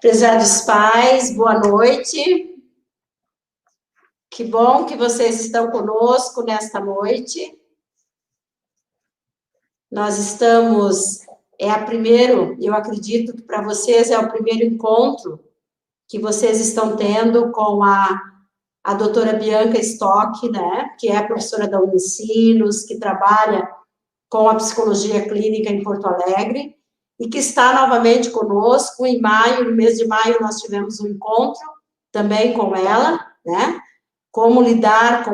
Prezados pais, boa noite. Que bom que vocês estão conosco nesta noite. Nós estamos, eu acredito que para vocês é o primeiro encontro que vocês estão tendo com a doutora Bianca Stock, né, que é professora da Unicinos, que trabalha com a psicologia clínica em Porto Alegre, e que está novamente conosco em maio. No mês de maio nós tivemos um encontro também com ela, né, como lidar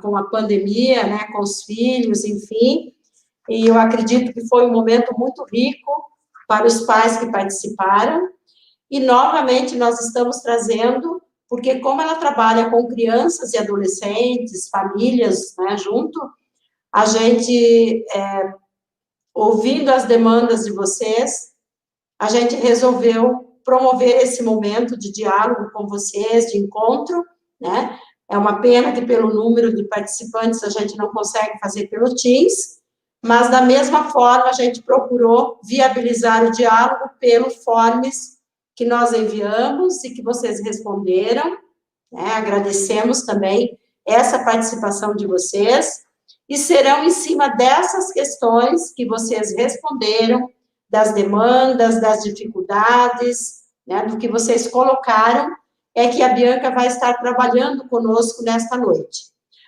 com a pandemia, né, com os filhos, enfim, e eu acredito que foi um momento muito rico para os pais que participaram, e novamente nós estamos trazendo, porque como ela trabalha com crianças e adolescentes, famílias, né, junto, a gente, ouvindo as demandas de vocês, a gente resolveu promover esse momento de diálogo com vocês, de encontro, né? É uma pena que pelo número de participantes a gente não consegue fazer pelo Teams, mas da mesma forma a gente procurou viabilizar o diálogo pelo forms que nós enviamos e que vocês responderam, né? Agradecemos também essa participação de vocês, e serão em cima dessas questões que vocês responderam, das demandas, das dificuldades, né, do que vocês colocaram, é que a Bianca vai estar trabalhando conosco nesta noite.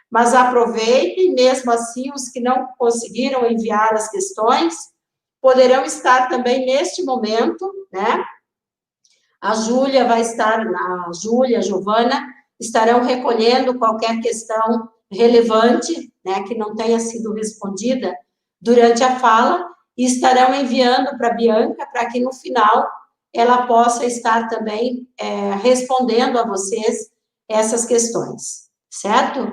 Mas aproveitem, mesmo assim, os que não conseguiram enviar as questões, poderão estar também neste momento, né? A Júlia, a Giovana, estarão recolhendo qualquer questão relevante, né, que não tenha sido respondida durante a fala, e estarão enviando para a Bianca, para que no final ela possa estar também respondendo a vocês essas questões, certo?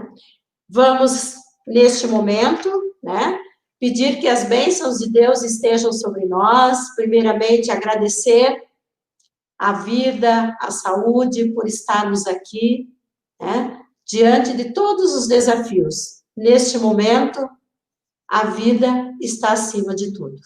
Vamos, neste momento, né, pedir que as bênçãos de Deus estejam sobre nós, primeiramente agradecer a vida, a saúde, por estarmos aqui, né, diante de todos os desafios. Neste momento, a vida está acima de tudo.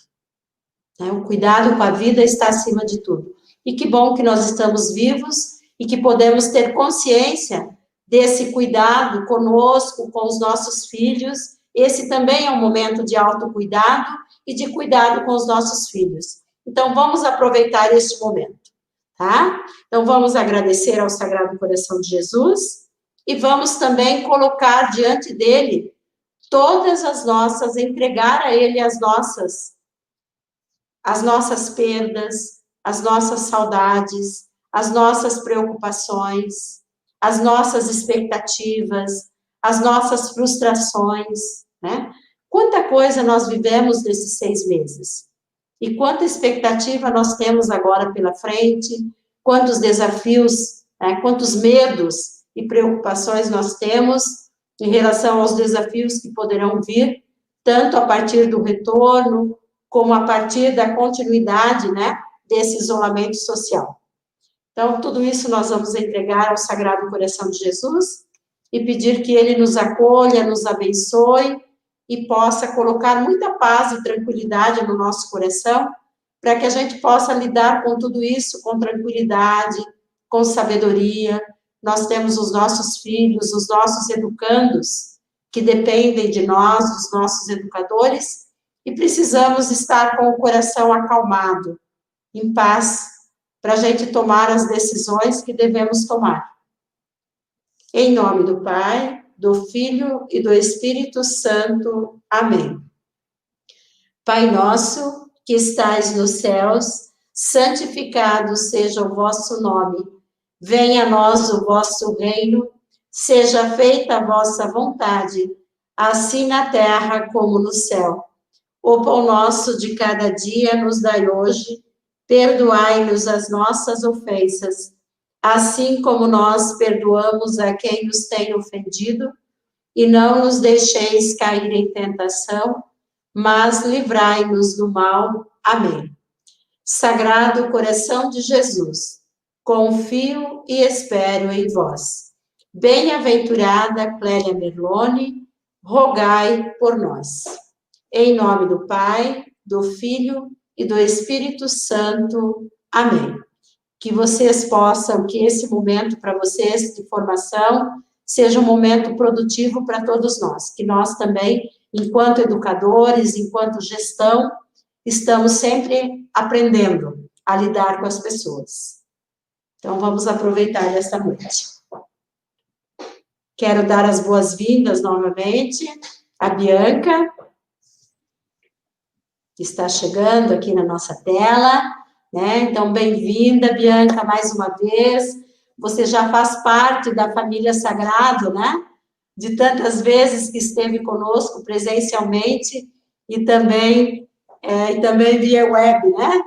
Né? O cuidado com a vida está acima de tudo. E que bom que nós estamos vivos e que podemos ter consciência desse cuidado conosco, com os nossos filhos. Esse também é um momento de autocuidado e de cuidado com os nossos filhos. Então, vamos aproveitar este momento. Tá? Então, vamos agradecer ao Sagrado Coração de Jesus e vamos também colocar diante dele todas as nossas, entregar a ele as nossas perdas, as nossas saudades, as nossas preocupações, as nossas expectativas, as nossas frustrações, né? Quanta coisa nós vivemos nesses 6 meses. E quanta expectativa nós temos agora pela frente, quantos desafios, né, quantos medos e preocupações nós temos em relação aos desafios que poderão vir, tanto a partir do retorno, como a partir da continuidade, né, desse isolamento social. Então, tudo isso nós vamos entregar ao Sagrado Coração de Jesus e pedir que ele nos acolha, nos abençoe, e possa colocar muita paz e tranquilidade no nosso coração, para que a gente possa lidar com tudo isso com tranquilidade, com sabedoria. Nós temos os nossos filhos, os nossos educandos, que dependem de nós, os nossos educadores, e precisamos estar com o coração acalmado, em paz, para a gente tomar as decisões que devemos tomar. Em nome do Pai, do Filho e do Espírito Santo. Amém. Pai nosso, que estais nos céus, santificado seja o vosso nome. Venha a nós o vosso reino, seja feita a vossa vontade, assim na terra como no céu. O pão nosso de cada dia nos dai hoje, perdoai-nos as nossas ofensas, assim como nós perdoamos a quem nos tem ofendido, e não nos deixeis cair em tentação, mas livrai-nos do mal. Amém. Sagrado Coração de Jesus, confio e espero em vós. Bem-aventurada Clélia Merlone, rogai por nós. Em nome do Pai, do Filho e do Espírito Santo. Amém. que vocês possam, que esse momento para vocês de formação seja um momento produtivo para todos nós, que nós também, enquanto educadores, enquanto gestão, estamos sempre aprendendo a lidar com as pessoas. Então, vamos aproveitar esta noite. Quero dar as boas-vindas novamente à Bianca, que está chegando aqui na nossa tela, né? Então, bem-vinda, Bianca, mais uma vez. Você já faz parte da família Sagrado, né? De tantas vezes que esteve conosco presencialmente e também via web, né?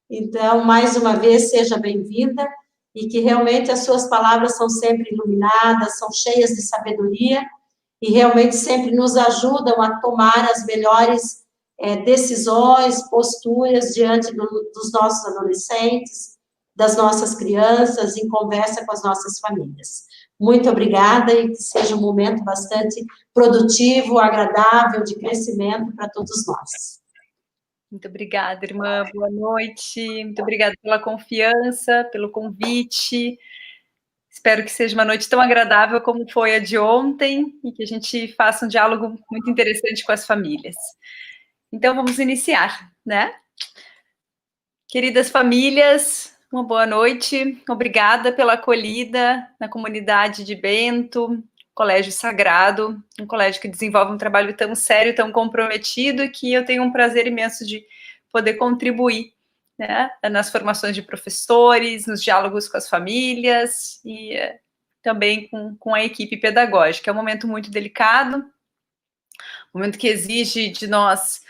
Então, mais uma vez, seja bem-vinda e que realmente as suas palavras são sempre iluminadas, são cheias de sabedoria e realmente sempre nos ajudam a tomar as melhores decisões, posturas diante dos nossos adolescentes, das nossas crianças, em conversa com as nossas famílias. Muito obrigada e que seja um momento bastante produtivo, agradável, de crescimento para todos nós. Muito obrigada, irmã. Boa noite. Muito obrigada pela confiança, pelo convite. Espero que seja uma noite tão agradável como foi a de ontem e que a gente faça um diálogo muito interessante com as famílias. Então, vamos iniciar, né? Queridas famílias, uma boa noite. Obrigada pela acolhida na comunidade de Bento, Colégio Sagrado, um colégio que desenvolve um trabalho tão sério, tão comprometido, e que eu tenho um prazer imenso de poder contribuir, né, nas formações de professores, nos diálogos com as famílias e também com a equipe pedagógica. É um momento muito delicado, um momento que exige de nós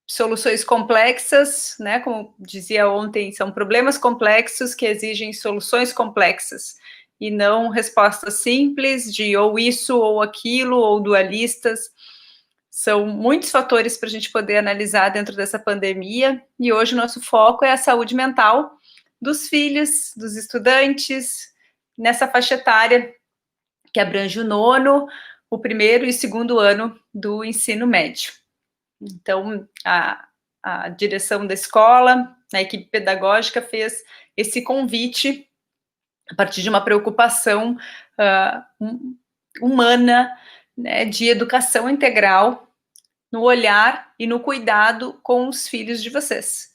soluções complexas, né? Como dizia ontem, são problemas complexos que exigem soluções complexas e não respostas simples de ou isso ou aquilo ou dualistas. São muitos fatores para a gente poder analisar dentro dessa pandemia e hoje o nosso foco é a saúde mental dos filhos, dos estudantes, nessa faixa etária que abrange o nono, o primeiro e o segundo ano do ensino médio. Então, a direção da escola, a equipe pedagógica fez esse convite a partir de uma preocupação humana, né, de educação integral no olhar e no cuidado com os filhos de vocês.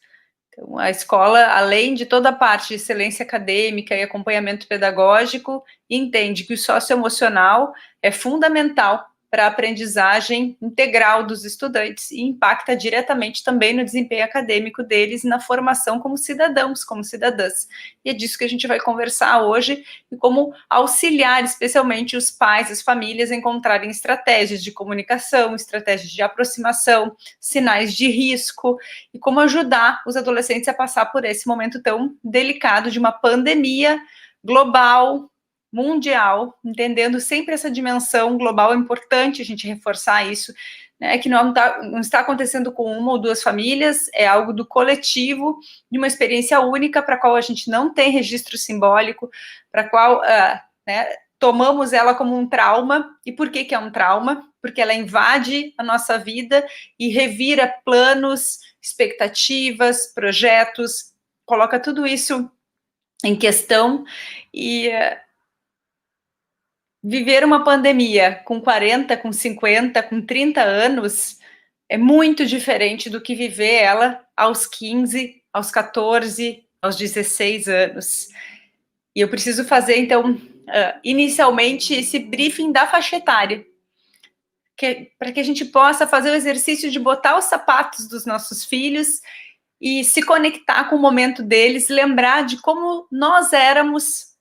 Então, a escola, além de toda a parte de excelência acadêmica e acompanhamento pedagógico, entende que o socioemocional é fundamental para a aprendizagem integral dos estudantes e impacta diretamente também no desempenho acadêmico deles e na formação como cidadãos, como cidadãs. E é disso que a gente vai conversar hoje e como auxiliar especialmente os pais, as famílias a encontrarem estratégias de comunicação, estratégias de aproximação, sinais de risco e como ajudar os adolescentes a passar por esse momento tão delicado de uma pandemia global, mundial, entendendo sempre essa dimensão global. É importante a gente reforçar isso, né, que não está acontecendo com uma ou duas famílias, é algo do coletivo, de uma experiência única para a qual a gente não tem registro simbólico, para a qual tomamos ela como um trauma. E por que é um trauma? Porque ela invade a nossa vida e revira planos, expectativas, projetos, coloca tudo isso em questão e viver uma pandemia com 40, com 50, com 30 anos é muito diferente do que viver ela aos 15, aos 14, aos 16 anos. E eu preciso fazer, então, inicialmente, esse briefing da faixa etária, para que a gente possa fazer o exercício de botar os sapatos dos nossos filhos e se conectar com o momento deles, lembrar de como nós éramos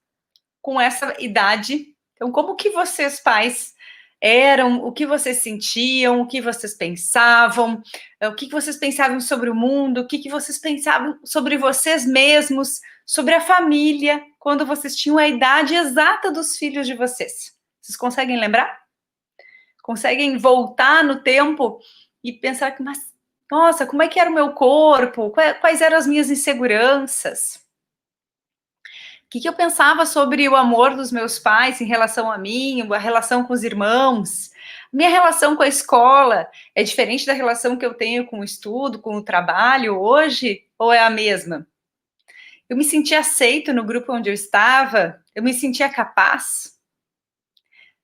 com essa idade. Então, como que vocês, pais, eram, o que vocês sentiam, o que vocês pensavam, o que vocês pensavam sobre o mundo, o que vocês pensavam sobre vocês mesmos, sobre a família, quando vocês tinham a idade exata dos filhos de vocês. Vocês conseguem lembrar? Conseguem voltar no tempo e pensar que, mas, nossa, como é que era o meu corpo? Quais eram as minhas inseguranças? O que eu pensava sobre o amor dos meus pais em relação a mim, a relação com os irmãos? Minha relação com a escola é diferente da relação que eu tenho com o estudo, com o trabalho hoje, ou é a mesma? Eu me sentia aceito no grupo onde eu estava? Eu me sentia capaz?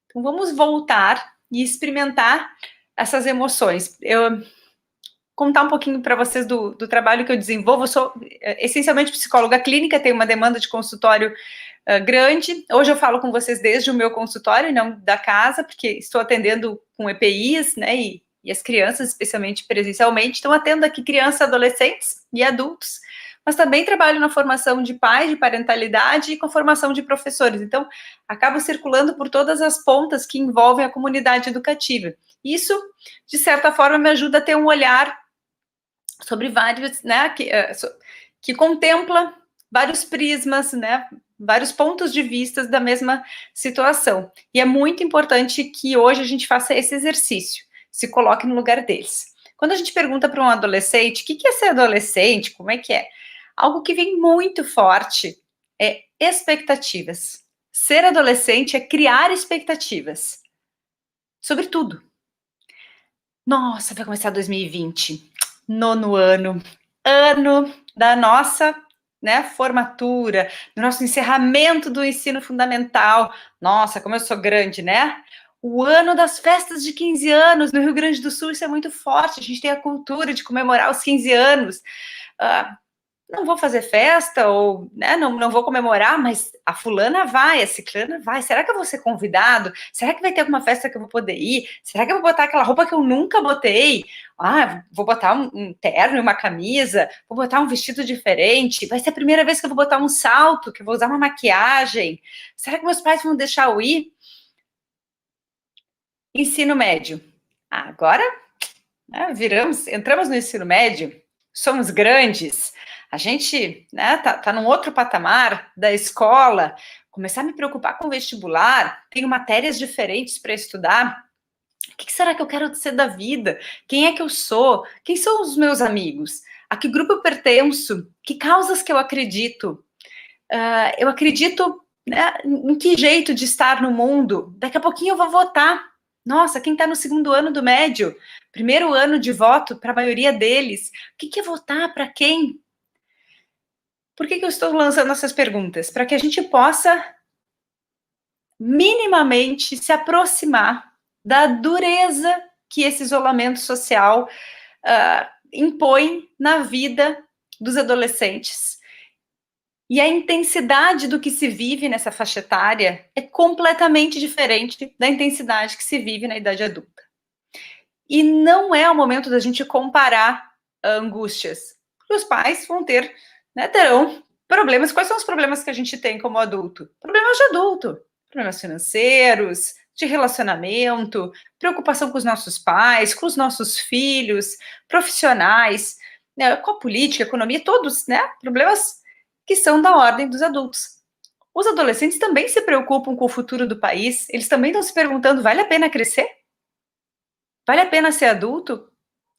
Então, vamos voltar e experimentar essas emoções. Eu contar um pouquinho para vocês do trabalho que eu desenvolvo. Eu sou essencialmente psicóloga clínica, tenho uma demanda de consultório grande. Hoje eu falo com vocês desde o meu consultório, não da casa, porque estou atendendo com EPIs, né, e as crianças, especialmente presencialmente. Então, atendo aqui crianças, adolescentes e adultos, mas também trabalho na formação de pais, de parentalidade e com a formação de professores. Então, acabo circulando por todas as pontas que envolvem a comunidade educativa. Isso, de certa forma, me ajuda a ter um olhar sobre vários, né, que contempla vários prismas, né, vários pontos de vista da mesma situação. E é muito importante que hoje a gente faça esse exercício, se coloque no lugar deles. Quando a gente pergunta para um adolescente, o que é ser adolescente, como é que é? Algo que vem muito forte é expectativas. Ser adolescente é criar expectativas sobre tudo. Nossa, vai começar 2020, nono ano da nossa, né, formatura, do nosso encerramento do ensino fundamental. Nossa, como eu sou grande, né? O ano das festas de 15 anos, no Rio Grande do Sul, isso é muito forte, a gente tem a cultura de comemorar os 15 anos. Não vou fazer festa, ou né, não vou comemorar, mas a fulana vai, a ciclana vai. Será que eu vou ser convidado? Será que vai ter alguma festa que eu vou poder ir? Será que eu vou botar aquela roupa que eu nunca botei? Vou botar um terno e uma camisa, vou botar um vestido diferente, vai ser a primeira vez que eu vou botar um salto, que eu vou usar uma maquiagem. Será que meus pais vão deixar eu ir? Ensino médio. Agora, né, entramos no ensino médio, somos grandes, a gente, né, tá num outro patamar da escola, começar a me preocupar com o vestibular, tenho matérias diferentes para estudar. O que será que eu quero ser da vida? Quem é que eu sou? Quem são os meus amigos? A que grupo eu pertenço? Que causas que eu acredito? Eu acredito, né, em que jeito de estar no mundo? Daqui a pouquinho eu vou votar. Nossa, quem está no segundo ano do médio, primeiro ano de voto para a maioria deles, o que é votar para quem? Por que eu estou lançando essas perguntas? Para que a gente possa minimamente se aproximar da dureza que esse isolamento social impõe na vida dos adolescentes. E a intensidade do que se vive nessa faixa etária é completamente diferente da intensidade que se vive na idade adulta. E não é o momento da gente comparar angústias, porque os pais vão ter, né, terão problemas. Quais são os problemas que a gente tem como adulto? Problemas de adulto, problemas financeiros, de relacionamento, preocupação com os nossos pais, com os nossos filhos, profissionais, né, com a política, economia, todos, né, problemas que são da ordem dos adultos. Os adolescentes também se preocupam com o futuro do país, eles também estão se perguntando, vale a pena crescer? Vale a pena ser adulto?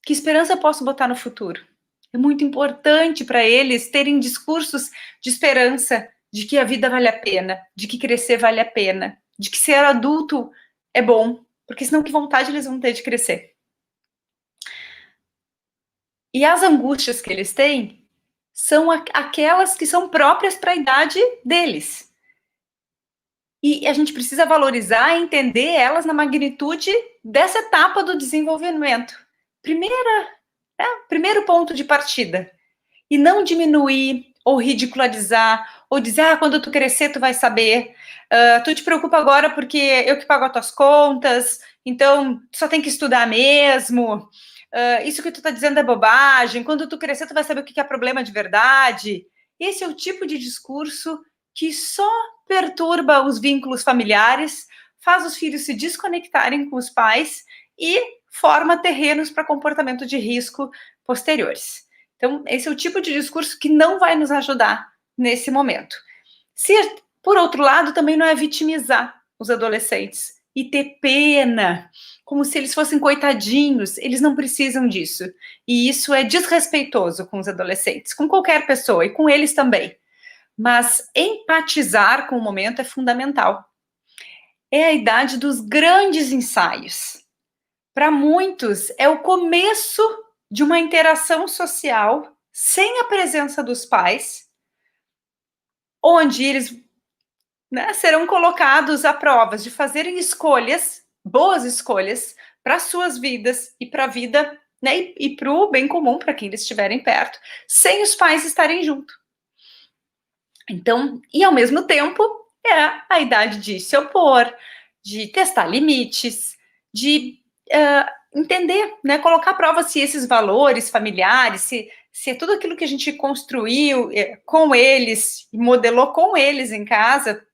Que esperança eu posso botar no futuro? É muito importante para eles terem discursos de esperança, de que a vida vale a pena, de que crescer vale a pena, de que ser adulto é bom, porque senão que vontade eles vão ter de crescer? E as angústias que eles têm são aquelas que são próprias para a idade deles. E a gente precisa valorizar e entender elas na magnitude dessa etapa do desenvolvimento. Primeiro ponto de partida. E não diminuir ou ridicularizar, ou dizer, quando tu crescer tu vai saber, tu te preocupa agora porque eu que pago as tuas contas, então tu só tem que estudar mesmo, isso que tu tá dizendo é bobagem, quando tu crescer tu vai saber o que é problema de verdade. Esse é o tipo de discurso que só perturba os vínculos familiares, faz os filhos se desconectarem com os pais e forma terrenos para comportamento de risco posteriores. Então, esse é o tipo de discurso que não vai nos ajudar nesse momento. Por outro lado, também não é vitimizar os adolescentes e ter pena, como se eles fossem coitadinhos, eles não precisam disso. E isso é desrespeitoso com os adolescentes, com qualquer pessoa, e com eles também. Mas empatizar com o momento é fundamental. É a idade dos grandes ensaios. Para muitos, é o começo de uma interação social sem a presença dos pais, onde eles, né, serão colocados à prova de fazerem escolhas, boas escolhas, para suas vidas e para a vida, né, e para o bem comum, para quem eles estiverem perto, sem os pais estarem junto. Então, e ao mesmo tempo, é a idade de se opor, de testar limites, de entender, né, colocar à prova se esses valores familiares, se é tudo aquilo que a gente construiu com eles, modelou com eles em casa,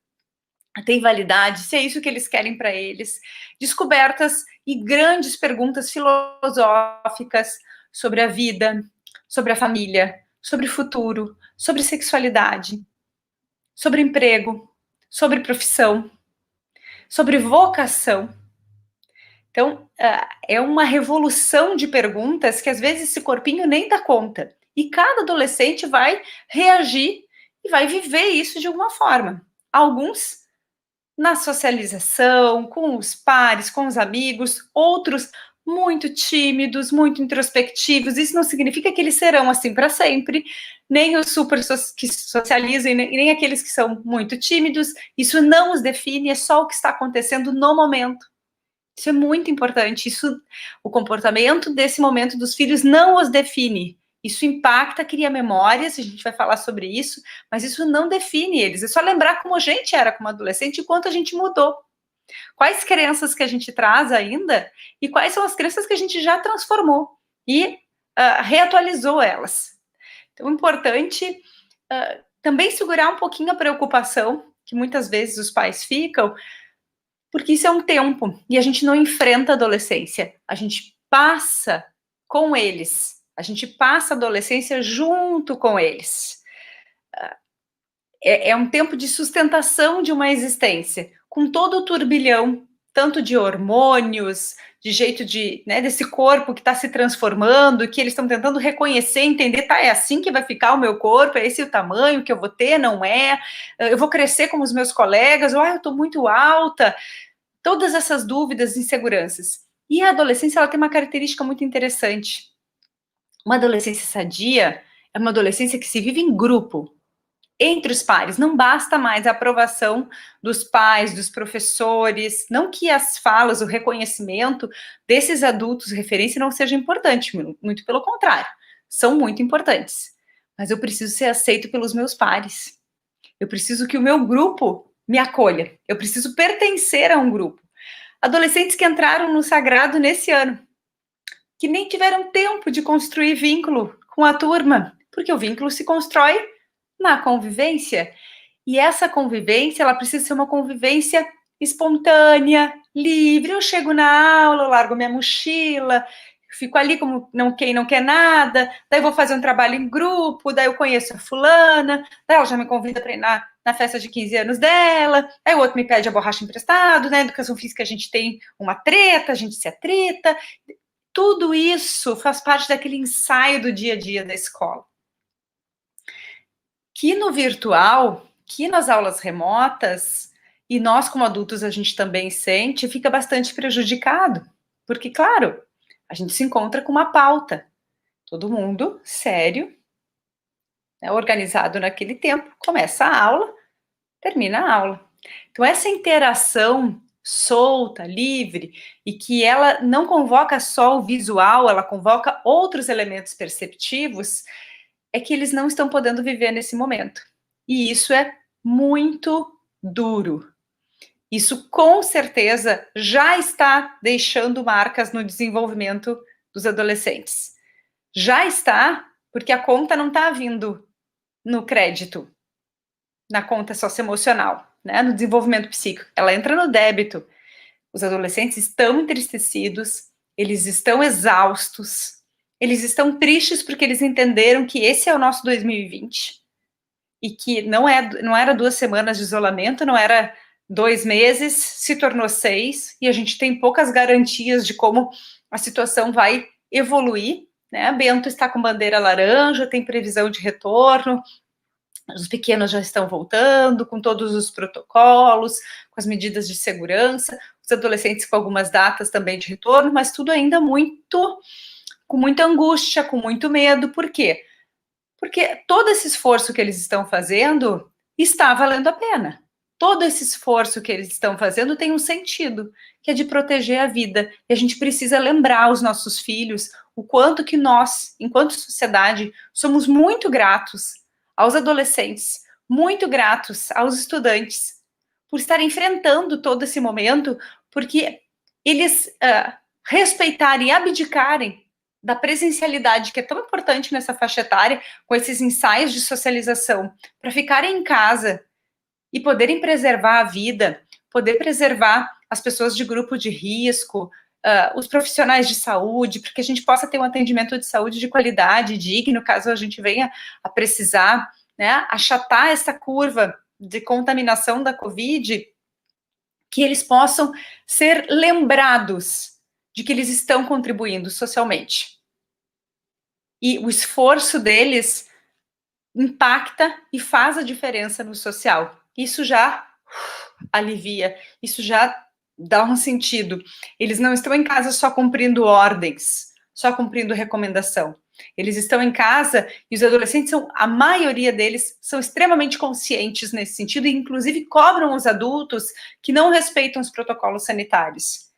tem validade, se é isso que eles querem para eles. Descobertas e grandes perguntas filosóficas sobre a vida, sobre a família, sobre o futuro, sobre sexualidade, sobre emprego, sobre profissão, sobre vocação. Então, é uma revolução de perguntas que às vezes esse corpinho nem dá conta. E cada adolescente vai reagir e vai viver isso de alguma forma. Alguns na socialização, com os pares, com os amigos, outros muito tímidos, muito introspectivos. Isso não significa que eles serão assim para sempre, nem os que socializam, nem aqueles que são muito tímidos. Isso não os define, é só o que está acontecendo no momento. Isso é muito importante. O comportamento desse momento dos filhos não os define. Isso impacta, cria memórias, a gente vai falar sobre isso, mas isso não define eles. É só lembrar como a gente era como adolescente e quanto a gente mudou. Quais crenças que a gente traz ainda e quais são as crenças que a gente já transformou e reatualizou elas. Então, é importante também segurar um pouquinho a preocupação que muitas vezes os pais ficam, porque isso é um tempo e a gente não enfrenta a adolescência, a gente passa com eles. A gente passa a adolescência junto com eles. É um tempo de sustentação de uma existência, com todo o turbilhão, tanto de hormônios, de jeito desse corpo que está se transformando, que eles estão tentando reconhecer, entender, é assim que vai ficar o meu corpo, é esse o tamanho que eu vou ter, não é? Eu vou crescer como os meus colegas, ou eu estou muito alta. Todas essas dúvidas e inseguranças. E a adolescência, ela tem uma característica muito interessante. Uma adolescência sadia é uma adolescência que se vive em grupo, entre os pares. Não basta mais a aprovação dos pais, dos professores, não que as falas, o reconhecimento desses adultos referência não seja importante, muito pelo contrário, são muito importantes. Mas eu preciso ser aceito pelos meus pares. Eu preciso que o meu grupo me acolha. Eu preciso pertencer a um grupo. Adolescentes que entraram no sagrado nesse ano, que nem tiveram tempo de construir vínculo com a turma, porque o vínculo se constrói na convivência. E essa convivência, ela precisa ser uma convivência espontânea, livre. Eu chego na aula, eu largo minha mochila, fico ali como quem não quer nada, daí eu vou fazer um trabalho em grupo, daí eu conheço a fulana, daí ela já me convida para ir na festa de 15 anos dela, aí o outro me pede a borracha emprestada, na educação física a gente tem uma treta, a gente se atrita. Tudo isso faz parte daquele ensaio do dia a dia da escola. Que no virtual, que nas aulas remotas, e nós como adultos a gente também sente, fica bastante prejudicado. Porque, claro, a gente se encontra com uma pauta. Todo mundo sério, né, organizado naquele tempo, começa a aula, termina a aula. Então, essa interação solta, livre, e que ela não convoca só o visual, ela convoca outros elementos perceptivos, é que eles não estão podendo viver nesse momento. E isso é muito duro. Isso, com certeza, já está deixando marcas no desenvolvimento dos adolescentes. Já está, porque a conta não está vindo no crédito, na conta socioemocional, né, no desenvolvimento psíquico. Ela entra no débito. Os adolescentes estão entristecidos, eles estão exaustos, eles estão tristes porque eles entenderam que esse é o nosso 2020 e que não era 2 semanas de isolamento, não era 2 meses, se tornou 6 e a gente tem poucas garantias de como a situação vai evoluir, né? A Bento está com bandeira laranja, tem previsão de retorno, os pequenos já estão voltando, com todos os protocolos, com as medidas de segurança, os adolescentes com algumas datas também de retorno, mas tudo ainda com muita angústia, com muito medo. Por quê? Porque todo esse esforço que eles estão fazendo está valendo a pena. Todo esse esforço que eles estão fazendo tem um sentido, que é de proteger a vida. E a gente precisa lembrar aos nossos filhos o quanto que nós, enquanto sociedade, somos muito gratos aos adolescentes, muito gratos aos estudantes, por estar enfrentando todo esse momento, porque eles respeitarem e abdicarem da presencialidade, que é tão importante nessa faixa etária, com esses ensaios de socialização, para ficarem em casa e poderem preservar a vida, poder preservar as pessoas de grupo de risco, os profissionais de saúde, para que a gente possa ter um atendimento de saúde de qualidade, digno, caso a gente venha a precisar, né, achatar essa curva de contaminação da Covid, que eles possam ser lembrados de que eles estão contribuindo socialmente. E o esforço deles impacta e faz a diferença no social. Isso já alivia, isso já dá um sentido. Eles não estão em casa só cumprindo ordens, só cumprindo recomendação. Eles estão em casa e os adolescentes, a maioria deles, são extremamente conscientes nesse sentido e, inclusive, cobram os adultos que não respeitam os protocolos sanitários.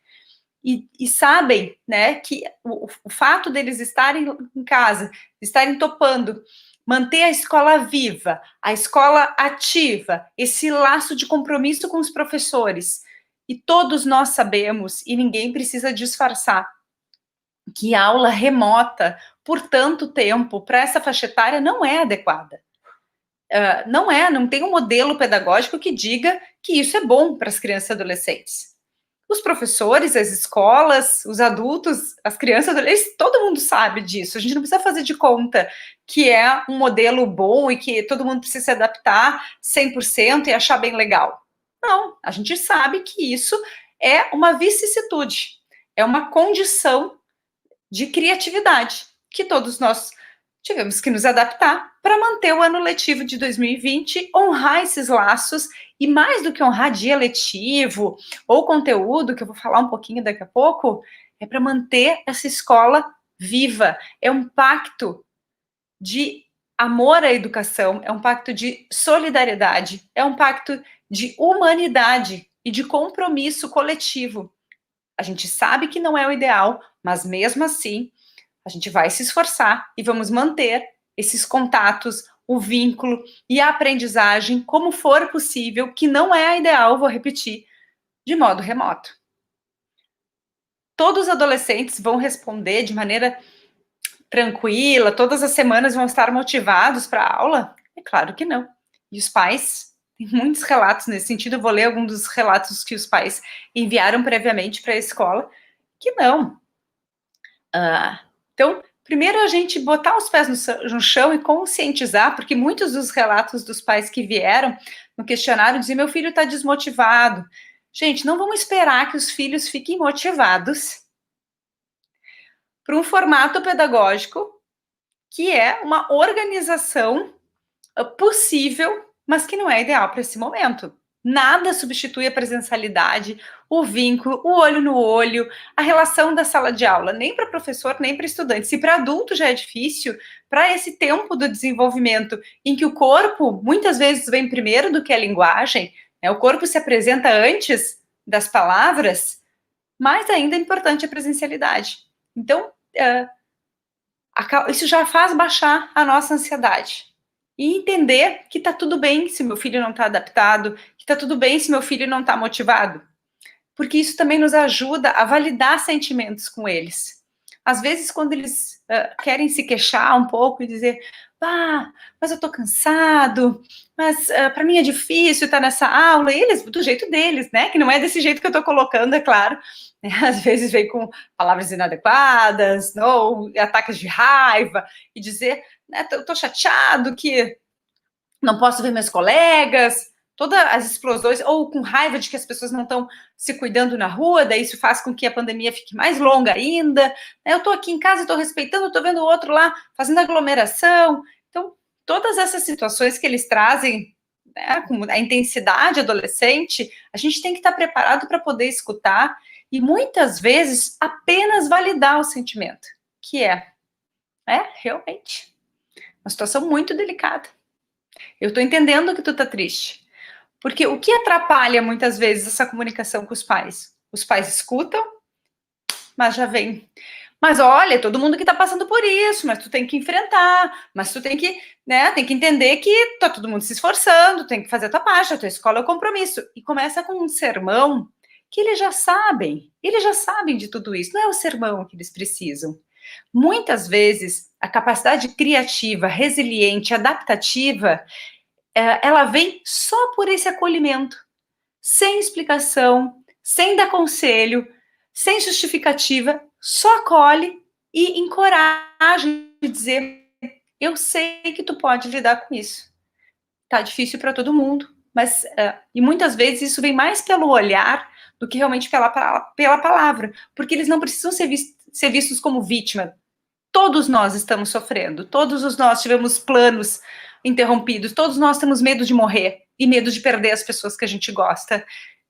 E sabem, né, que o fato deles estarem em casa, estarem topando, manter a escola viva, a escola ativa, esse laço de compromisso com os professores. E todos nós sabemos, e ninguém precisa disfarçar, que a aula remota por tanto tempo para essa faixa etária não é adequada. Não tem um modelo pedagógico que diga que isso é bom para as crianças e adolescentes. Os professores, as escolas, os adultos, as crianças, adolescentes, todo mundo sabe disso. A gente não precisa fazer de conta que é um modelo bom e que todo mundo precisa se adaptar 100% e achar bem legal. Não, a gente sabe que isso é uma vicissitude, é uma condição de criatividade que todos nós tivemos que nos adaptar para manter o ano letivo de 2020, honrar esses laços e, mais do que honrar dia letivo ou conteúdo, que eu vou falar um pouquinho daqui a pouco, é para manter essa escola viva. É um pacto de amor à educação, é um pacto de solidariedade, é um pacto de humanidade e de compromisso coletivo. A gente sabe que não é o ideal, mas mesmo assim, a gente vai se esforçar e vamos manter esses contatos, o vínculo e a aprendizagem como for possível, que não é a ideal, vou repetir, de modo remoto. Todos os adolescentes vão responder de maneira tranquila, todas as semanas vão estar motivados para a aula? É claro que não. E os pais, tem muitos relatos nesse sentido, eu vou ler alguns dos relatos que os pais enviaram previamente para a escola, que não. Então, primeiro a gente botar os pés no chão e conscientizar, porque muitos dos relatos dos pais que vieram no questionário diziam: meu filho está desmotivado. Gente, não vamos esperar que os filhos fiquem motivados para um formato pedagógico que é uma organização possível, mas que não é ideal para esse momento. Nada substitui a presencialidade, o vínculo, o olho no olho, a relação da sala de aula, nem para professor, nem para estudante. Se para adulto já é difícil, para esse tempo do desenvolvimento, em que o corpo muitas vezes vem primeiro do que a linguagem, né, o corpo se apresenta antes das palavras, mais ainda é importante a presencialidade. Então, isso já faz baixar a nossa ansiedade. E entender que está tudo bem se meu filho não está adaptado, que está tudo bem se meu filho não está motivado. Porque isso também nos ajuda a validar sentimentos com eles. Às vezes, quando eles querem se queixar um pouco e dizer: mas eu estou cansado, mas para mim é difícil estar nessa aula, e eles, do jeito deles, né? Que não é desse jeito que eu estou colocando, é claro. Às vezes vem com palavras inadequadas, ou ataques de raiva, e dizer: estou chateado que não posso ver meus colegas, todas as explosões, ou com raiva de que as pessoas não estão se cuidando na rua, daí isso faz com que a pandemia fique mais longa ainda. Eu estou aqui em casa, estou respeitando, estou vendo o outro lá fazendo aglomeração. Então, todas essas situações que eles trazem, né, com a intensidade adolescente, a gente tem que estar preparado para poder escutar e, muitas vezes, apenas validar o sentimento, que é realmente uma situação muito delicada. Eu tô entendendo que tu tá triste. Porque o que atrapalha muitas vezes essa comunicação com os pais? Os pais escutam, mas já vem. Mas olha, todo mundo que tá passando por isso, mas tu tem que enfrentar, mas tu tem que, né, tem que entender que tá todo mundo se esforçando, tem que fazer a tua parte, a tua escola é o compromisso. E começa com um sermão que eles já sabem de tudo isso, não é o sermão que eles precisam. Muitas vezes, a capacidade criativa, resiliente, adaptativa, ela vem só por esse acolhimento, sem explicação, sem dar conselho, sem justificativa, só acolhe e encoraja a dizer: eu sei que tu pode lidar com isso. Tá difícil para todo mundo, mas e muitas vezes isso vem mais pelo olhar do que realmente pela palavra, porque eles não precisam ser vistos como vítima. Todos nós estamos sofrendo, todos nós tivemos planos interrompidos, todos nós temos medo de morrer e medo de perder as pessoas que a gente gosta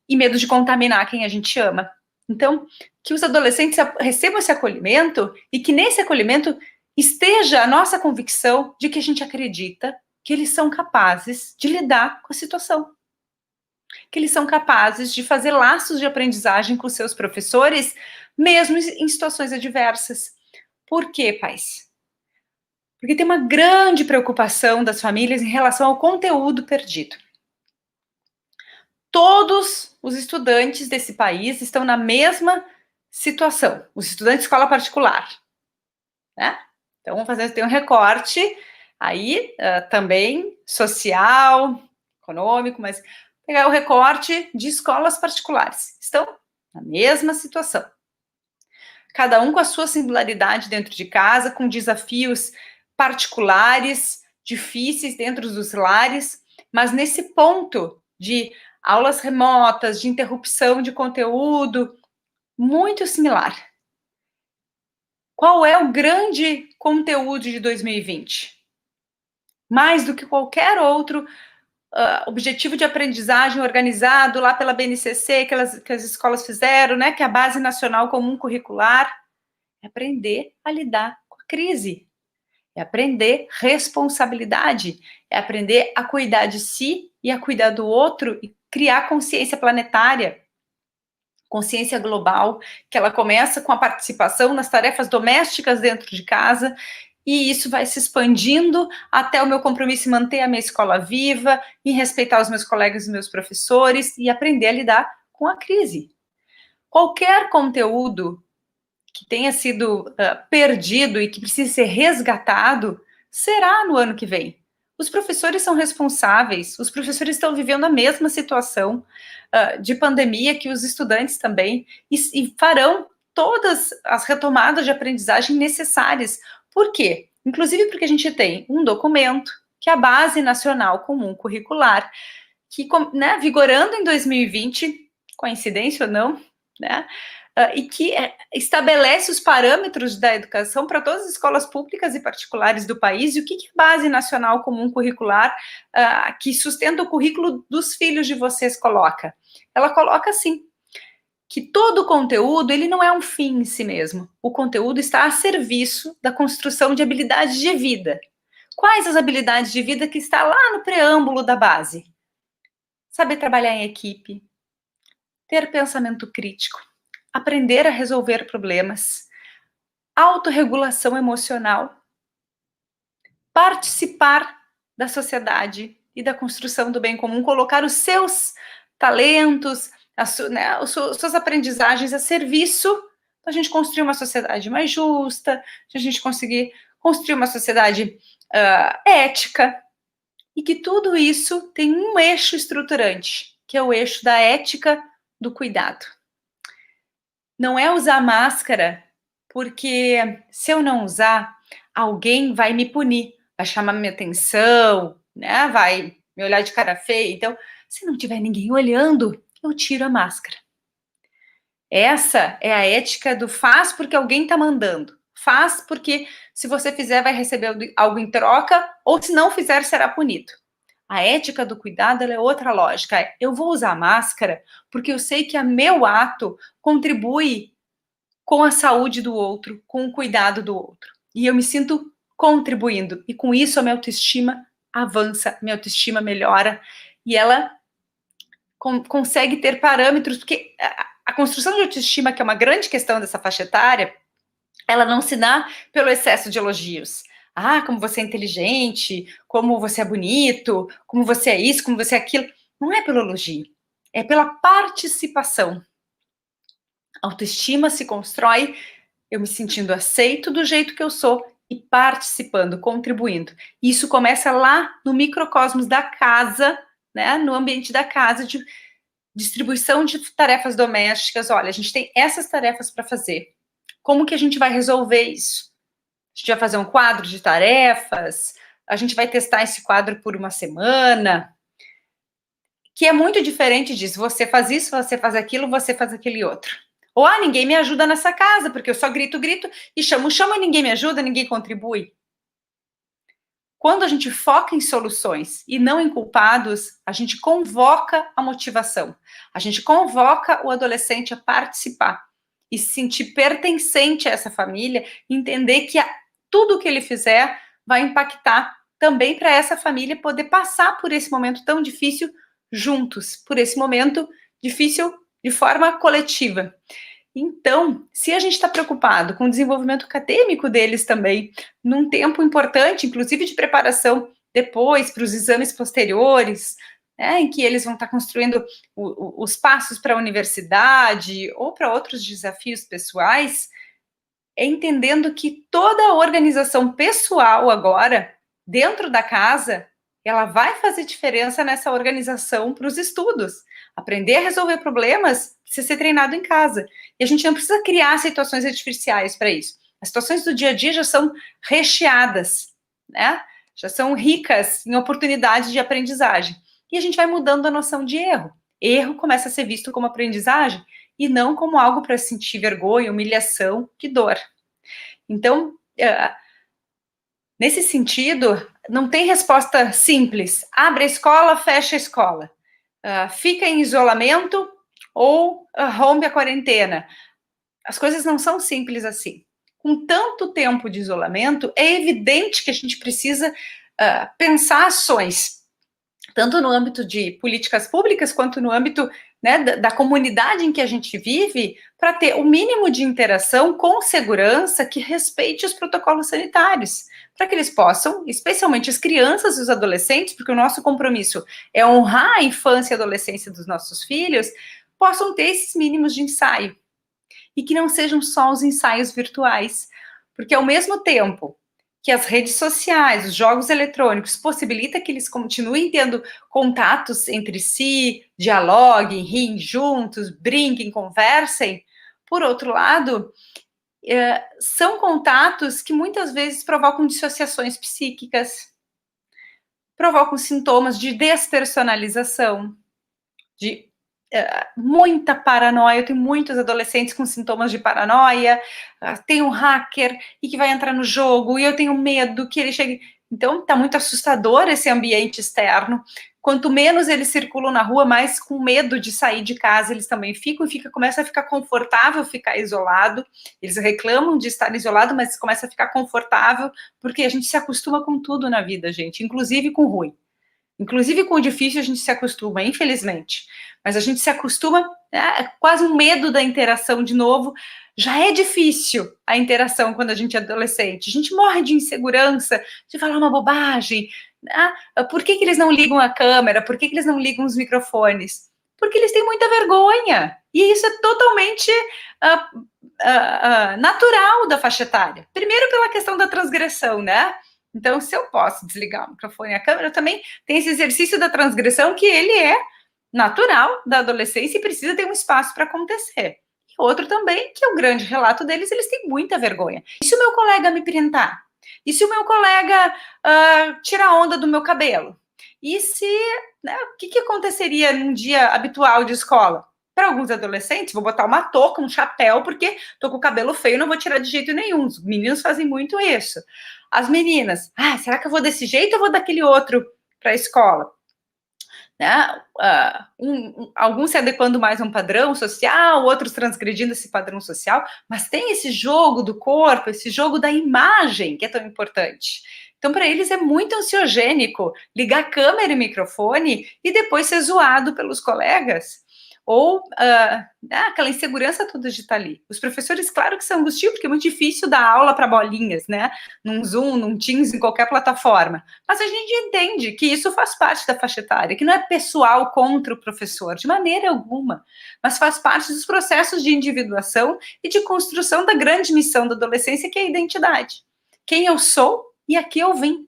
e medo de contaminar quem a gente ama. Então, que os adolescentes recebam esse acolhimento e que nesse acolhimento esteja a nossa convicção de que a gente acredita que eles são capazes de lidar com a situação, que eles são capazes de fazer laços de aprendizagem com seus professores, mesmo em situações adversas. Por quê, pais? Porque tem uma grande preocupação das famílias em relação ao conteúdo perdido. Todos os estudantes desse país estão na mesma situação, os estudantes de escola particular, né? Então, vamos fazer, tem um recorte aí, também social, econômico, mas pegar o recorte de escolas particulares. Estão na mesma situação. Cada um com a sua singularidade dentro de casa, com desafios particulares, difíceis dentro dos lares, mas nesse ponto de aulas remotas, de interrupção de conteúdo, muito similar. Qual é o grande conteúdo de 2020? Mais do que qualquer outro objetivo de aprendizagem organizado lá pela BNCC, que as escolas fizeram, né, que é a Base Nacional Comum Curricular, é aprender a lidar com a crise, é aprender responsabilidade, é aprender a cuidar de si e a cuidar do outro e criar consciência planetária, consciência global, que ela começa com a participação nas tarefas domésticas dentro de casa, e isso vai se expandindo até o meu compromisso em manter a minha escola viva, em respeitar os meus colegas e meus professores, e aprender a lidar com a crise. Qualquer conteúdo que tenha sido perdido e que precise ser resgatado, será no ano que vem. Os professores são responsáveis, os professores estão vivendo a mesma situação de pandemia que os estudantes também, e farão todas as retomadas de aprendizagem necessárias. Por quê? Inclusive porque a gente tem um documento, que é a Base Nacional Comum Curricular, que, né, vigorando em 2020, coincidência ou não, né, e que estabelece os parâmetros da educação para todas as escolas públicas e particulares do país. E o que é a Base Nacional Comum Curricular, que sustenta o currículo dos filhos de vocês, coloca? Ela coloca assim, que todo o conteúdo, ele não é um fim em si mesmo. O conteúdo está a serviço da construção de habilidades de vida. Quais as habilidades de vida que está lá no preâmbulo da base? Saber trabalhar em equipe, ter pensamento crítico, aprender a resolver problemas, autorregulação emocional, participar da sociedade e da construção do bem comum, colocar os seus talentos, as suas aprendizagens a serviço para a gente construir uma sociedade mais justa, para a gente conseguir construir uma sociedade ética, e que tudo isso tem um eixo estruturante, que é o eixo da ética do cuidado. Não é usar máscara, porque se eu não usar, alguém vai me punir, vai chamar minha atenção, né? Vai me olhar de cara feia. Então, se não tiver ninguém olhando, eu tiro a máscara. Essa é a ética do faz porque alguém está mandando. Faz porque se você fizer, vai receber algo em troca, ou se não fizer, será punido. A ética do cuidado, ela é outra lógica. Eu vou usar máscara porque eu sei que o meu ato contribui com a saúde do outro, com o cuidado do outro. E eu me sinto contribuindo. E com isso a minha autoestima avança, minha autoestima melhora, e ela consegue ter parâmetros, porque a construção de autoestima, que é uma grande questão dessa faixa etária, ela não se dá pelo excesso de elogios. Ah, como você é inteligente, como você é bonito, como você é isso, como você é aquilo. Não é pelo elogio, é pela participação. A autoestima se constrói eu me sentindo aceito do jeito que eu sou e participando, contribuindo. Isso começa lá no microcosmos da casa, né, no ambiente da casa, de distribuição de tarefas domésticas. Olha, a gente tem essas tarefas para fazer. Como que a gente vai resolver isso? A gente vai fazer um quadro de tarefas, a gente vai testar esse quadro por uma semana, que é muito diferente disso. Você faz isso, você faz aquilo, você faz aquele outro. Ou, ninguém me ajuda nessa casa, porque eu só grito e chamo e ninguém me ajuda, ninguém contribui. Quando a gente foca em soluções e não em culpados, a gente convoca a motivação. A gente convoca o adolescente a participar e se sentir pertencente a essa família, entender que tudo que ele fizer vai impactar também para essa família poder passar por esse momento tão difícil juntos, por esse momento difícil de forma coletiva. Então, se a gente está preocupado com o desenvolvimento acadêmico deles também, num tempo importante, inclusive de preparação depois para os exames posteriores, né, em que eles vão estar construindo os passos para a universidade ou para outros desafios pessoais, é entendendo que toda a organização pessoal agora, dentro da casa, ela vai fazer diferença nessa organização para os estudos. Aprender a resolver problemas precisa ser treinado em casa. E a gente não precisa criar situações artificiais para isso. As situações do dia a dia já são recheadas, né? Já são ricas em oportunidades de aprendizagem. E a gente vai mudando a noção de erro. Erro começa a ser visto como aprendizagem e não como algo para sentir vergonha, humilhação e dor. Então, nesse sentido, não tem resposta simples. Abre a escola, fecha a escola. Fica em isolamento ou rompe a quarentena. As coisas não são simples assim. Com tanto tempo de isolamento, é evidente que a gente precisa pensar ações, tanto no âmbito de políticas públicas, quanto no âmbito, né, da comunidade em que a gente vive, para ter o mínimo de interação com segurança que respeite os protocolos sanitários, para que eles possam, especialmente as crianças e os adolescentes, porque o nosso compromisso é honrar a infância e a adolescência dos nossos filhos, possam ter esses mínimos de ensaio. E que não sejam só os ensaios virtuais, porque ao mesmo tempo que as redes sociais, os jogos eletrônicos possibilitam que eles continuem tendo contatos entre si, dialoguem, riem juntos, brinquem, conversem, por outro lado, são contatos que muitas vezes provocam dissociações psíquicas, provocam sintomas de despersonalização, de muita paranoia. Eu tenho muitos adolescentes com sintomas de paranoia, tem um hacker e que vai entrar no jogo, e eu tenho medo que ele chegue. Então, está muito assustador esse ambiente externo. Quanto menos eles circulam na rua, mais com medo de sair de casa eles também ficam, e começa a ficar confortável ficar isolado. Eles reclamam de estar isolado, mas começa a ficar confortável, porque a gente se acostuma com tudo na vida, gente, inclusive com o ruim. Inclusive com o difícil a gente se acostuma, infelizmente. Mas a gente se acostuma, é quase um medo da interação de novo. Já é difícil a interação quando a gente é adolescente. A gente morre de insegurança, de falar uma bobagem. Por que eles não ligam a câmera? Por que eles não ligam os microfones? Porque eles têm muita vergonha. E isso é totalmente natural da faixa etária. Primeiro pela questão da transgressão, né? Então, se eu posso desligar o microfone e a câmera, também tem esse exercício da transgressão que ele é natural da adolescência e precisa ter um espaço para acontecer. E outro também, que é o grande relato deles, eles têm muita vergonha. E se o meu colega me printar? E se o meu colega tirar onda do meu cabelo? E se, né, o que aconteceria num dia habitual de escola? Para alguns adolescentes, vou botar uma touca, um chapéu, porque tô com o cabelo feio, não vou tirar de jeito nenhum. Os meninos fazem muito isso. As meninas, será que eu vou desse jeito ou vou daquele outro para a escola? né? Alguns se adequando mais a um padrão social, outros transgredindo esse padrão social, mas tem esse jogo do corpo, esse jogo da imagem que é tão importante. Então, para eles é muito ansiogênico ligar câmera e microfone e depois ser zoado pelos colegas. Ou aquela insegurança toda de estar ali. Os professores, claro que são angustiados, porque é muito difícil dar aula para bolinhas, né? Num Zoom, num Teams, em qualquer plataforma. Mas a gente entende que isso faz parte da faixa etária, que não é pessoal contra o professor, de maneira alguma, mas faz parte dos processos de individuação e de construção da grande missão da adolescência, que é a identidade. Quem eu sou e a que eu vim.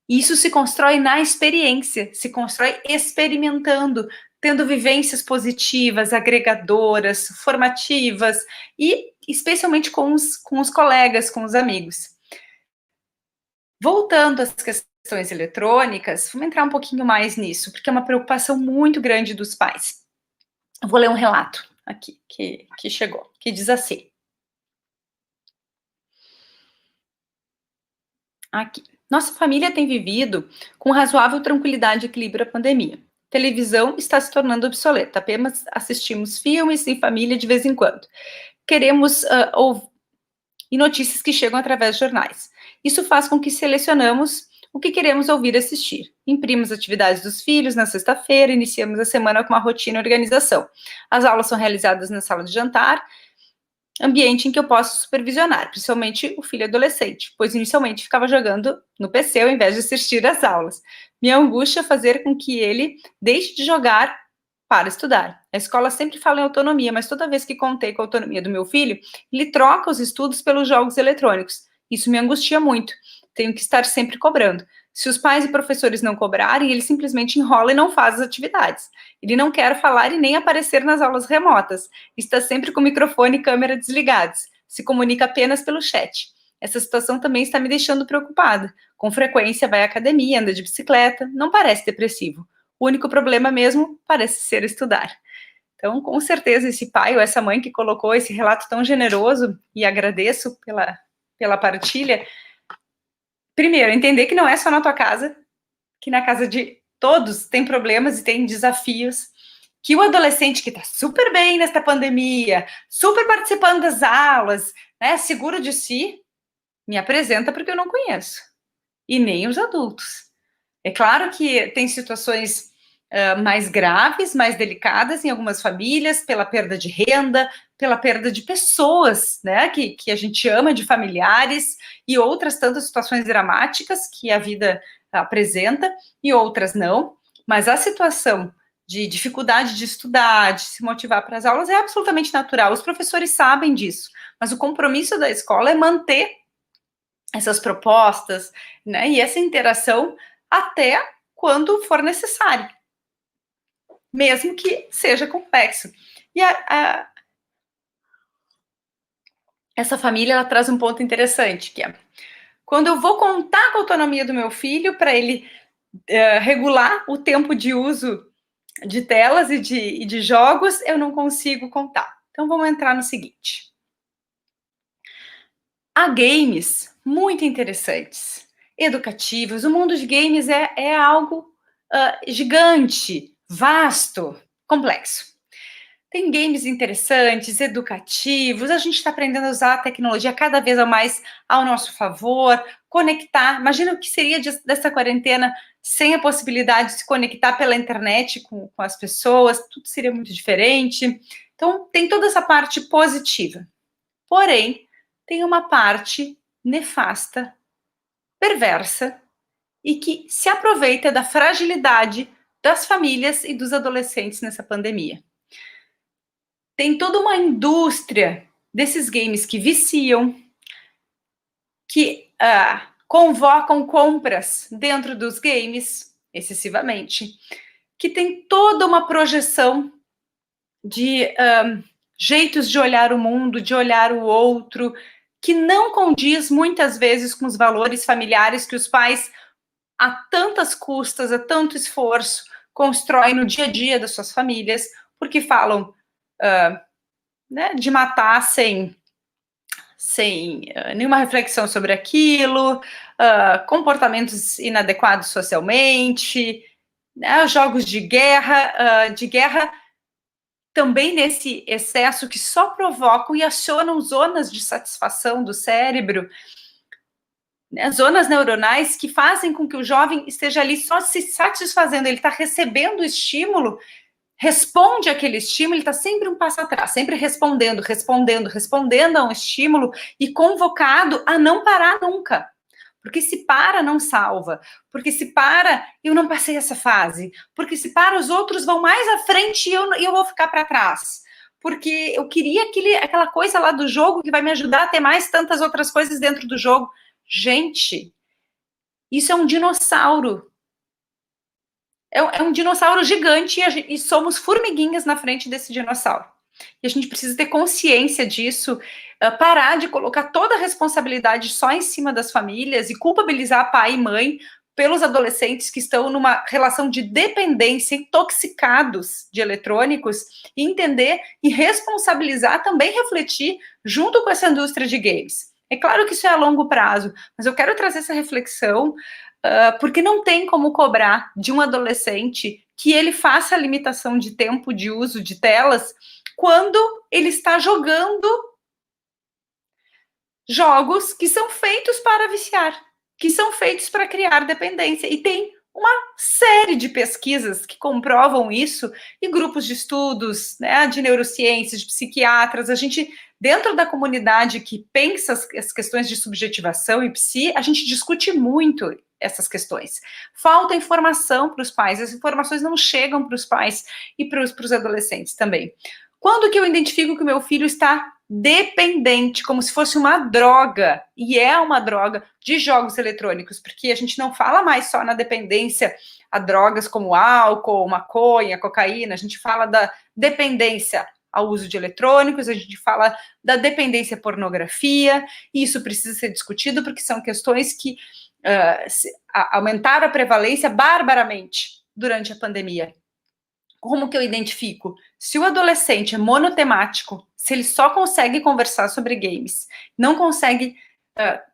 Isso se constrói na experiência, se constrói experimentando, tendo vivências positivas, agregadoras, formativas e especialmente com os colegas, com os amigos. Voltando às questões eletrônicas, vamos entrar um pouquinho mais nisso, porque é uma preocupação muito grande dos pais. Eu vou ler um relato aqui que chegou, que diz assim. Aqui. Nossa família tem vivido com razoável tranquilidade e equilíbrio a pandemia. Televisão está se tornando obsoleta, apenas assistimos filmes em família de vez em quando. Queremos ouvir e notícias que chegam através de jornais. Isso faz com que selecionamos o que queremos ouvir e assistir. Imprimimos atividades dos filhos na sexta-feira, iniciamos a semana com uma rotina e organização. As aulas são realizadas na sala de jantar, ambiente em que eu posso supervisionar, principalmente o filho adolescente, pois inicialmente ficava jogando no PC ao invés de assistir às aulas. Minha angústia é fazer com que ele deixe de jogar para estudar. A escola sempre fala em autonomia, mas toda vez que contei com a autonomia do meu filho, ele troca os estudos pelos jogos eletrônicos. Isso me angustia muito. Tenho que estar sempre cobrando. Se os pais e professores não cobrarem, ele simplesmente enrola e não faz as atividades. Ele não quer falar e nem aparecer nas aulas remotas. Está sempre com o microfone e câmera desligados. Se comunica apenas pelo chat. Essa situação também está me deixando preocupada. Com frequência vai à academia, anda de bicicleta, não parece depressivo. O único problema mesmo parece ser estudar. Então, com certeza, esse pai ou essa mãe que colocou esse relato tão generoso, e agradeço pela partilha, primeiro, entender que não é só na tua casa, que na casa de todos tem problemas e tem desafios, que o adolescente que está super bem nesta pandemia, super participando das aulas, né, seguro de si, me apresenta porque eu não conheço. E nem os adultos. É claro que tem situações mais graves, mais delicadas em algumas famílias, pela perda de renda, pela perda de pessoas, né, que a gente ama, de familiares, e outras tantas situações dramáticas que a vida apresenta, e outras não, mas a situação de dificuldade de estudar, de se motivar para as aulas é absolutamente natural, os professores sabem disso, mas o compromisso da escola é manter essas propostas, né, e essa interação até quando for necessário, mesmo que seja complexo. E essa família, ela traz um ponto interessante, que é, quando eu vou contar com a autonomia do meu filho para ele regular o tempo de uso de telas e de jogos, eu não consigo contar. Então, vamos entrar no seguinte. Há games muito interessantes, educativos. O mundo de games é algo gigante, vasto, complexo. Tem games interessantes, educativos, a gente está aprendendo a usar a tecnologia cada vez mais ao nosso favor, conectar. Imagina o que seria dessa quarentena sem a possibilidade de se conectar pela internet com as pessoas, tudo seria muito diferente. Então, tem toda essa parte positiva. Porém, tem uma parte nefasta, perversa, e que se aproveita da fragilidade das famílias e dos adolescentes nessa pandemia. Tem toda uma indústria desses games que viciam, que convocam compras dentro dos games, excessivamente, que tem toda uma projeção de jeitos de olhar o mundo, de olhar o outro, que não condiz muitas vezes com os valores familiares que os pais, a tantas custas, a tanto esforço, constroem no dia a dia das suas famílias, porque falam né, de matar sem nenhuma reflexão sobre aquilo, comportamentos inadequados socialmente, né, jogos de guerra também nesse excesso que só provocam e acionam zonas de satisfação do cérebro, né, zonas neuronais que fazem com que o jovem esteja ali só se satisfazendo, ele está recebendo o estímulo, responde àquele estímulo, ele está sempre um passo atrás, sempre respondendo a um estímulo e convocado a não parar nunca. Porque se para, não salva. Porque se para, eu não passei essa fase. Porque se para, os outros vão mais à frente e eu vou ficar para trás. Porque eu queria aquela coisa lá do jogo que vai me ajudar a ter mais tantas outras coisas dentro do jogo. Gente, isso é um dinossauro. É um dinossauro gigante e somos formiguinhas na frente desse dinossauro. E a gente precisa ter consciência disso, parar de colocar toda a responsabilidade só em cima das famílias e culpabilizar pai e mãe pelos adolescentes que estão numa relação de dependência, intoxicados de eletrônicos, e entender e responsabilizar, também refletir junto com essa indústria de games. É claro que isso é a longo prazo, mas eu quero trazer essa reflexão porque não tem como cobrar de um adolescente que ele faça a limitação de tempo de uso de telas quando ele está jogando jogos que são feitos para viciar, que são feitos para criar dependência. E tem uma série de pesquisas que comprovam isso, e grupos de estudos, né, de neurociências, de psiquiatras, a gente, dentro da comunidade que pensa as questões de subjetivação e psi, a gente discute muito essas questões. Falta informação para os pais, as informações não chegam para os pais e para os adolescentes também. Quando que eu identifico que o meu filho está dependente, como se fosse uma droga, e é uma droga, de jogos eletrônicos, porque a gente não fala mais só na dependência a drogas como álcool, maconha, cocaína, a gente fala da dependência ao uso de eletrônicos, a gente fala da dependência à pornografia, e isso precisa ser discutido porque são questões que aumentaram a prevalência barbaramente durante a pandemia. Como que eu identifico? Se o adolescente é monotemático, se ele só consegue conversar sobre games, não consegue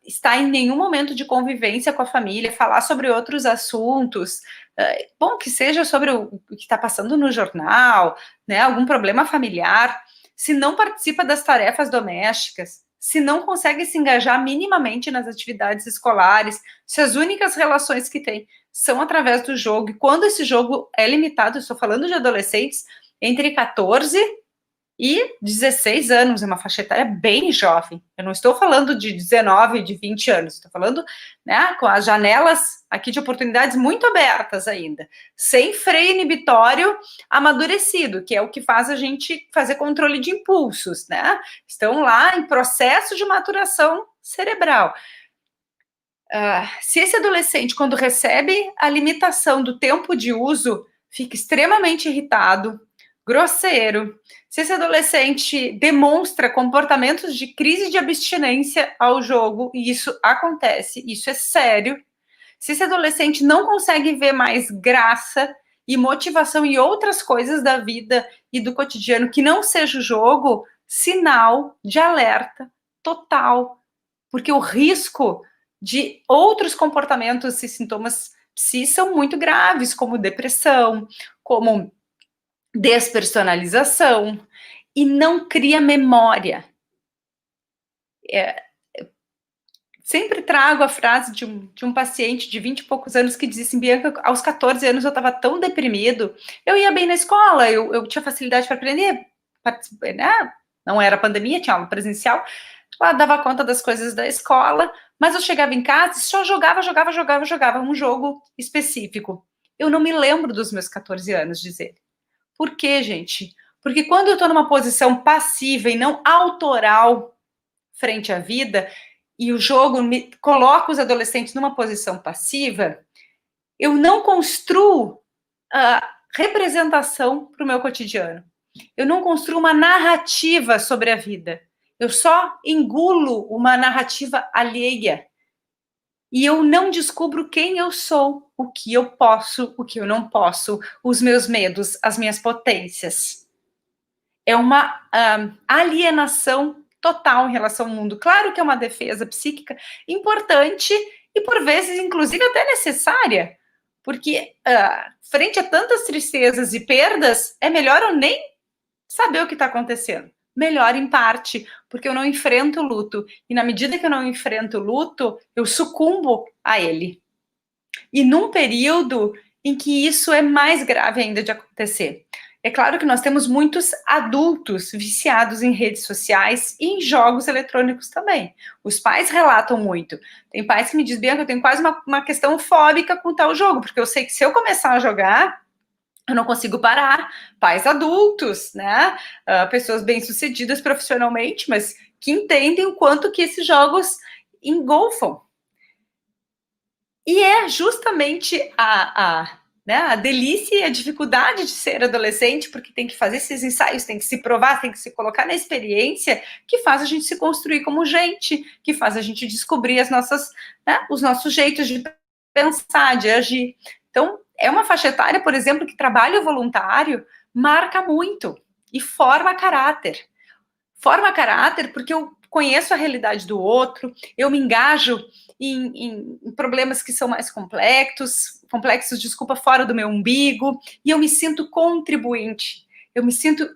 estar em nenhum momento de convivência com a família, falar sobre outros assuntos, bom, que seja sobre o que está passando no jornal, né, algum problema familiar, se não participa das tarefas domésticas, se não consegue se engajar minimamente nas atividades escolares, se as únicas relações que tem são através do jogo, e quando esse jogo é limitado, eu estou falando de adolescentes entre 14 e 16 anos, é uma faixa etária bem jovem, eu não estou falando de 19, de 20 anos, estou falando, né, com as janelas aqui de oportunidades muito abertas ainda, sem freio inibitório amadurecido, que é o que faz a gente fazer controle de impulsos, né, estão lá em processo de maturação cerebral. Se esse adolescente, quando recebe a limitação do tempo de uso, fica extremamente irritado, grosseiro, se esse adolescente demonstra comportamentos de crise de abstinência ao jogo, e isso acontece, isso é sério, se esse adolescente não consegue ver mais graça e motivação em outras coisas da vida e do cotidiano que não seja o jogo, sinal de alerta total, porque o risco de outros comportamentos e sintomas psi são muito graves, como depressão, como despersonalização, e não cria memória. Sempre trago a frase de um paciente de 20 e poucos anos que dizia assim, Bianca, aos 14 anos eu estava tão deprimido, eu ia bem na escola, eu tinha facilidade para aprender, né? Não era pandemia, tinha aula presencial, ela dava conta das coisas da escola, mas eu chegava em casa e só jogava um jogo específico. Eu não me lembro dos meus 14 anos, dizer. Por quê, gente? Porque quando eu estou numa posição passiva e não autoral frente à vida, e o jogo me coloca os adolescentes numa posição passiva, eu não construo a representação para o meu cotidiano. Eu não construo uma narrativa sobre a vida. Eu só engulo uma narrativa alheia. E eu não descubro quem eu sou, o que eu posso, o que eu não posso, os meus medos, as minhas potências. É uma alienação total em relação ao mundo. Claro que é uma defesa psíquica importante e, por vezes, inclusive, até necessária, Porque, frente a tantas tristezas e perdas, é melhor eu nem saber o que está acontecendo. Melhor em parte, porque eu não enfrento o luto. E na medida que eu não enfrento o luto, eu sucumbo a ele. E num período em que isso é mais grave ainda de acontecer. É claro que nós temos muitos adultos viciados em redes sociais e em jogos eletrônicos também. Os pais relatam muito. Tem pais que me dizem, Bianca, eu tenho quase uma questão fóbica com tal jogo, porque eu sei que se eu começar a jogar, eu não consigo parar. Pais adultos, né? Pessoas bem-sucedidas profissionalmente, mas que entendem o quanto que esses jogos engolfam. E é justamente né, a delícia e a dificuldade de ser adolescente, porque tem que fazer esses ensaios, tem que se provar, tem que se colocar na experiência, que faz a gente se construir como gente, que faz a gente descobrir os nossos jeitos de pensar, de agir. Então, é uma faixa etária, por exemplo, que trabalho voluntário marca muito e forma caráter. Forma caráter porque eu conheço a realidade do outro, eu me engajo em problemas que são mais complexos, desculpa, fora do meu umbigo, e eu me sinto contribuinte, eu me sinto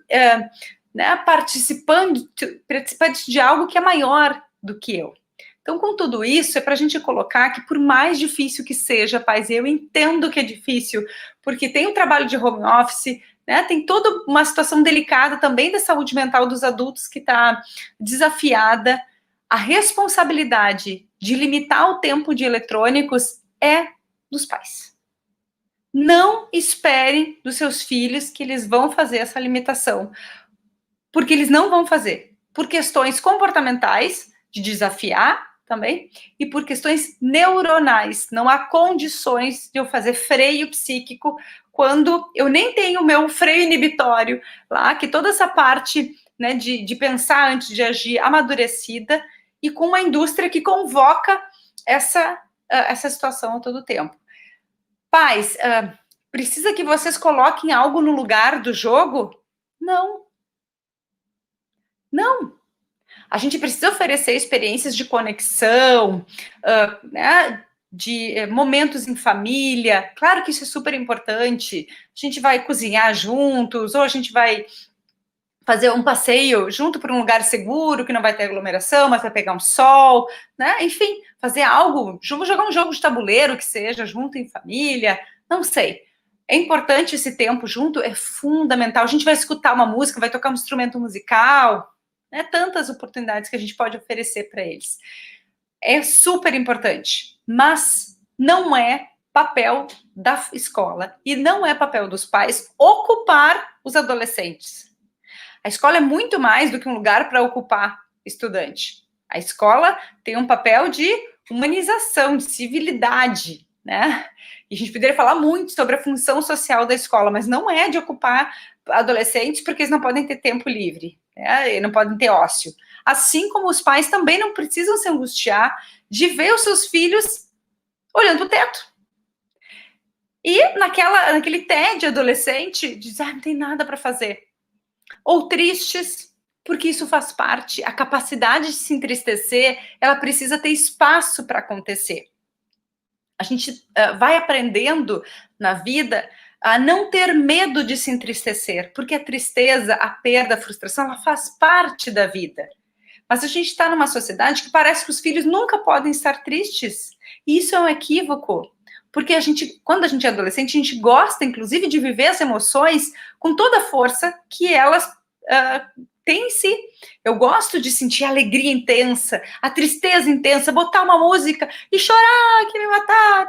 participante de algo que é maior do que eu. Então, com tudo isso, é para a gente colocar que, por mais difícil que seja, pais, eu entendo que é difícil, porque tem um trabalho de home office, né, tem toda uma situação delicada também da saúde mental dos adultos que está desafiada. A responsabilidade de limitar o tempo de eletrônicos é dos pais. Não esperem dos seus filhos que eles vão fazer essa limitação, porque eles não vão fazer, por questões comportamentais, de desafiar também, e por questões neuronais. Não há condições de eu fazer freio psíquico quando eu nem tenho o meu freio inibitório lá, que toda essa parte, né, de pensar antes de agir amadurecida, e com uma indústria que convoca essa situação a todo tempo. Pais, precisa que vocês coloquem algo no lugar do jogo? Não. Não. A gente precisa oferecer experiências de conexão, né, de momentos em família. Claro que isso é super importante. A gente vai cozinhar juntos, ou a gente vai fazer um passeio junto para um lugar seguro, que não vai ter aglomeração, mas vai pegar um sol, né? Enfim, fazer algo, jogar um jogo de tabuleiro que seja, junto em família, não sei. É importante esse tempo junto, é fundamental. A gente vai escutar uma música, vai tocar um instrumento musical, né? Tantas oportunidades que a gente pode oferecer para eles. É super importante, mas não é papel da escola e não é papel dos pais ocupar os adolescentes. A escola é muito mais do que um lugar para ocupar estudante. A escola tem um papel de humanização, de civilidade, né? E a gente poderia falar muito sobre a função social da escola, mas não é de ocupar adolescentes, porque eles não podem ter tempo livre, né? E não podem ter ócio. Assim como os pais também não precisam se angustiar de ver os seus filhos olhando o teto. E naquele tédio adolescente, de dizer, não tem nada para fazer. Ou tristes, porque isso faz parte. A capacidade de se entristecer, ela precisa ter espaço para acontecer. A gente vai aprendendo na vida a não ter medo de se entristecer, porque a tristeza, a perda, a frustração, ela faz parte da vida. Mas a gente está numa sociedade que parece que os filhos nunca podem estar tristes. E isso é um equívoco. Porque quando a gente é adolescente, a gente gosta, inclusive, de viver as emoções com toda a força que elas têm em si. Eu gosto de sentir a alegria intensa, a tristeza intensa, botar uma música e chorar, que me matar.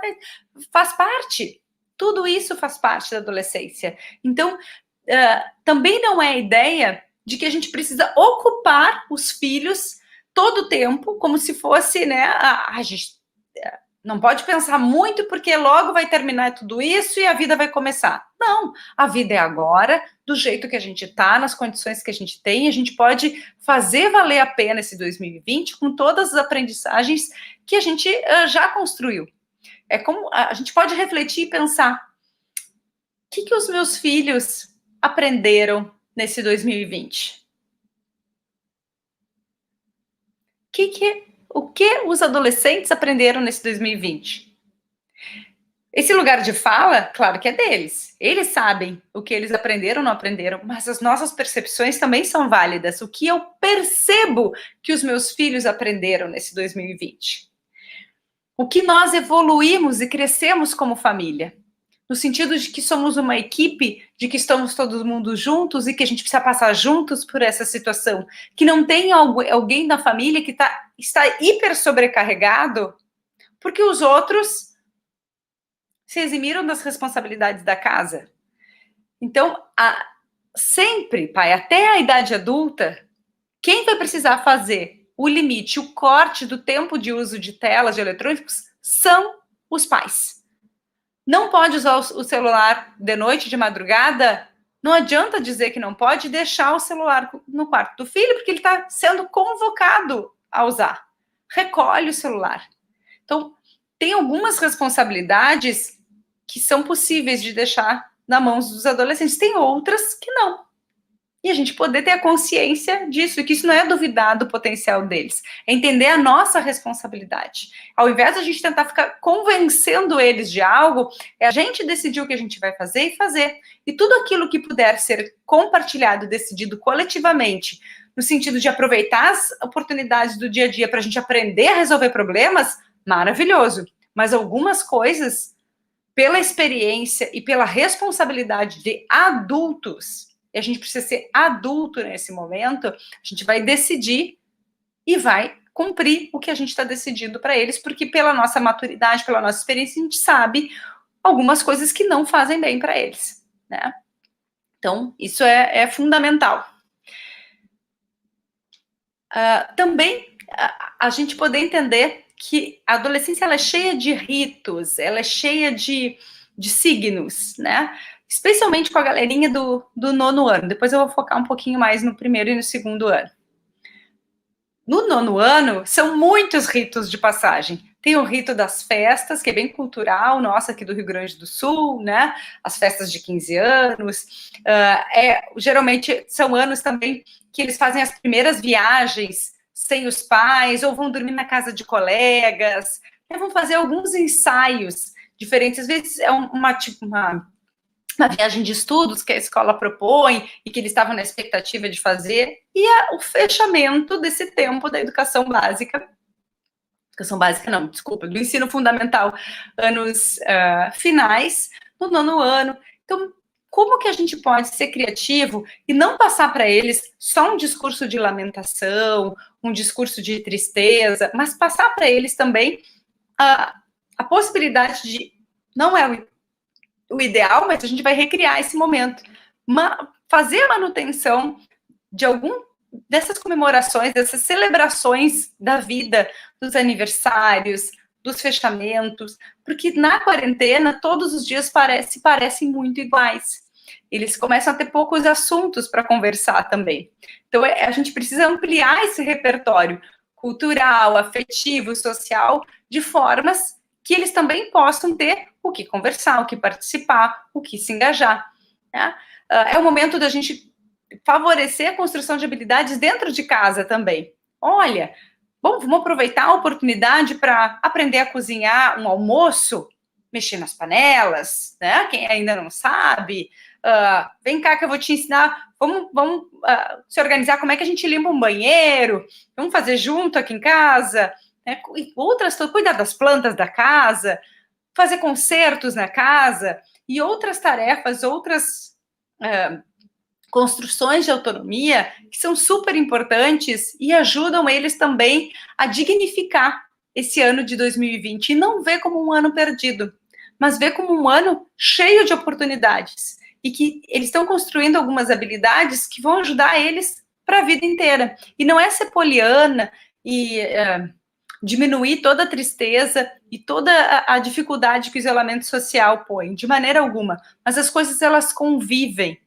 Faz parte. Tudo isso faz parte da adolescência. Então, também não é a ideia de que a gente precisa ocupar os filhos todo o tempo, como se fosse, né, a gente não pode pensar muito porque logo vai terminar tudo isso e a vida vai começar. Não, a vida é agora, do jeito que a gente está, nas condições que a gente tem, a gente pode fazer valer a pena esse 2020 com todas as aprendizagens que a gente já construiu. É como a gente pode refletir e pensar, o que os meus filhos aprenderam nesse 2020? O que os adolescentes aprenderam nesse 2020? Esse lugar de fala, claro que é deles. Eles sabem o que eles aprenderam ou não aprenderam, mas as nossas percepções também são válidas. O que eu percebo que os meus filhos aprenderam nesse 2020? O que nós evoluímos e crescemos como família? No sentido de que somos uma equipe, de que estamos todo mundo juntos e que a gente precisa passar juntos por essa situação. Que não tem alguém da família que está hiper sobrecarregado, porque os outros se eximiram das responsabilidades da casa. Então, sempre, pai, até a idade adulta, quem vai precisar fazer o limite, o corte do tempo de uso de telas, de eletrônicos, são os pais. Não pode usar o celular de noite, de madrugada, não adianta dizer que não pode deixar o celular no quarto do filho, porque ele está sendo convocado a usar. Recolhe o celular. Então, tem algumas responsabilidades que são possíveis de deixar na mão dos adolescentes, tem outras que não. E a gente poder ter a consciência disso, e que isso não é duvidar do potencial deles, é entender a nossa responsabilidade. Ao invés de a gente tentar ficar convencendo eles de algo, é a gente decidir o que a gente vai fazer e fazer. E tudo aquilo que puder ser compartilhado, decidido coletivamente, no sentido de aproveitar as oportunidades do dia a dia para a gente aprender a resolver problemas, maravilhoso. Mas algumas coisas, pela experiência e pela responsabilidade de adultos, e a gente precisa ser adulto nesse momento, a gente vai decidir e vai cumprir o que a gente está decidindo para eles, porque pela nossa maturidade, pela nossa experiência, a gente sabe algumas coisas que não fazem bem para eles, né? Então, isso é fundamental. Também a gente poder entender que a adolescência ela é cheia de ritos, ela é cheia de signos, né? Especialmente com a galerinha do 9º ano. Depois eu vou focar um pouquinho mais no 1º e no 2º ano. No 9º ano, são muitos ritos de passagem. Tem o rito das festas, que é bem cultural, nossa, aqui do Rio Grande do Sul, né? As festas de 15 anos. Geralmente são anos também que eles fazem as primeiras viagens sem os pais, ou vão dormir na casa de colegas, vão fazer alguns ensaios diferentes. Às vezes é uma viagem de estudos que a escola propõe e que eles estavam na expectativa de fazer, e o fechamento desse tempo da educação básica do ensino fundamental, anos finais, no 9º ano. Então, como que a gente pode ser criativo e não passar para eles só um discurso de lamentação, um discurso de tristeza, mas passar para eles também a possibilidade de, não é o ideal, mas a gente vai recriar esse momento, fazer a manutenção de algum dessas comemorações, dessas celebrações da vida, dos aniversários, dos fechamentos, porque na quarentena todos os dias parecem muito iguais. Eles começam a ter poucos assuntos para conversar também. Então a gente precisa ampliar esse repertório cultural, afetivo, social, de formas que eles também possam ter o que conversar, o que participar, o que se engajar, né? É o momento da gente favorecer a construção de habilidades dentro de casa também. Olha, bom, vamos aproveitar a oportunidade para aprender a cozinhar um almoço, mexer nas panelas, né? Quem ainda não sabe, vem cá que eu vou te ensinar, vamos se organizar, como é que a gente limpa um banheiro, vamos fazer junto aqui em casa, né? Cuidar das plantas da casa, fazer concertos na casa e outras tarefas, outras construções de autonomia que são super importantes e ajudam eles também a dignificar esse ano de 2020 e não ver como um ano perdido, mas ver como um ano cheio de oportunidades e que eles estão construindo algumas habilidades que vão ajudar eles para a vida inteira. E não é ser poliana e diminuir toda a tristeza e toda a dificuldade que o isolamento social põe, de maneira alguma. Mas as coisas, elas convivem,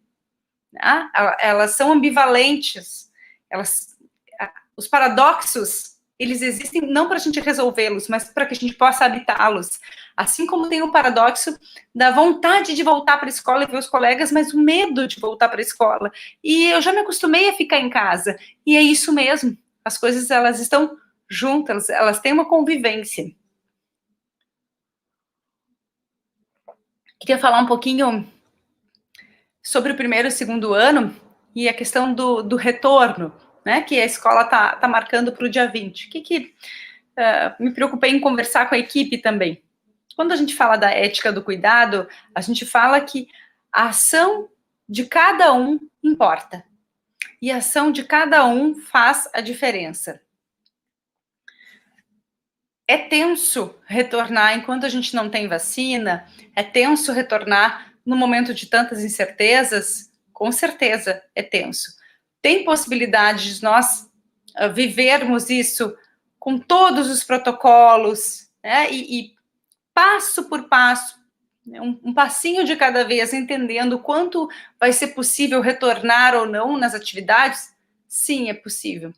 né? Elas são ambivalentes, os paradoxos, eles existem não para a gente resolvê-los, mas para que a gente possa habitá-los. Assim como tem o paradoxo da vontade de voltar para a escola e ver os colegas, mas o medo de voltar para a escola. E eu já me acostumei a ficar em casa. E é isso mesmo. As coisas, elas estão juntas, elas têm uma convivência. quer falar um pouquinho sobre o primeiro e segundo ano e a questão do retorno, né, que a escola tá marcando para o dia 20. O que me preocupei em conversar com a equipe também. Quando a gente fala da ética do cuidado, a gente fala que a ação de cada um importa. E a ação de cada um faz a diferença. É tenso retornar enquanto a gente não tem vacina, é tenso retornar no momento de tantas incertezas, com certeza é tenso. Tem possibilidade de nós vivermos isso com todos os protocolos, né, e passo por passo, né, um passinho de cada vez, entendendo quanto vai ser possível retornar ou não nas atividades? Sim, é possível.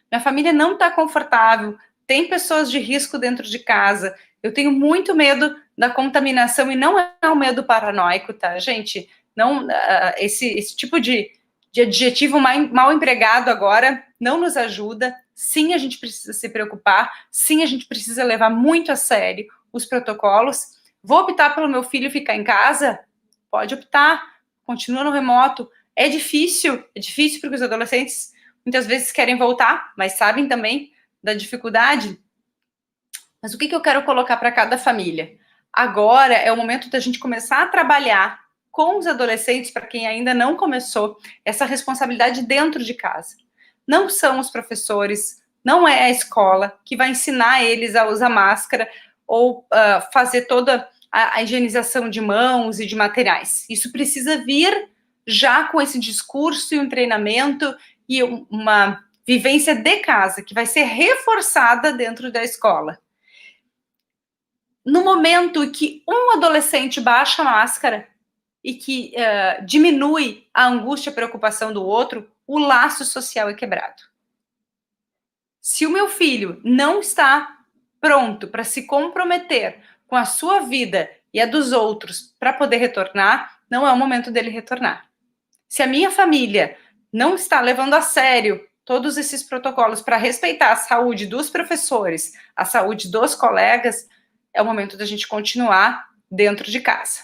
Minha família não está confortável, tem pessoas de risco dentro de casa, eu tenho muito medo da contaminação, e não é um medo paranoico, tá, gente? Não, esse tipo de adjetivo mal empregado agora não nos ajuda. Sim, a gente precisa se preocupar, sim, a gente precisa levar muito a sério os protocolos. Vou optar pelo meu filho ficar em casa? Pode optar, continua no remoto. É difícil porque os adolescentes muitas vezes querem voltar, mas sabem também da dificuldade. Mas o que eu quero colocar para cada família? Agora é o momento da gente começar a trabalhar com os adolescentes, para quem ainda não começou, essa responsabilidade dentro de casa. Não são os professores, não é a escola que vai ensinar eles a usar máscara ou fazer toda a higienização de mãos e de materiais. Isso precisa vir já com esse discurso e um treinamento e uma vivência de casa, que vai ser reforçada dentro da escola. No momento que um adolescente baixa a máscara e que diminui a angústia e a preocupação do outro, o laço social é quebrado. Se o meu filho não está pronto para se comprometer com a sua vida e a dos outros para poder retornar, não é o momento dele retornar. Se a minha família não está levando a sério todos esses protocolos para respeitar a saúde dos professores, a saúde dos colegas, é o momento da gente continuar dentro de casa.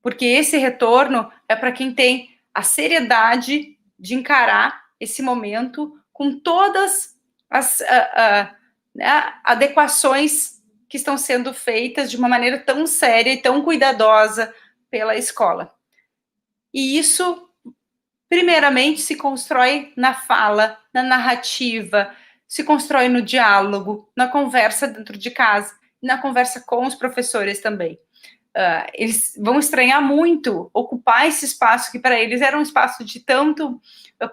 Porque esse retorno é para quem tem a seriedade de encarar esse momento com todas as adequações que estão sendo feitas de uma maneira tão séria e tão cuidadosa pela escola. E isso, primeiramente, se constrói na fala, na narrativa, se constrói no diálogo, na conversa dentro de casa, na conversa com os professores também. Eles vão estranhar muito ocupar esse espaço que para eles era um espaço de tanto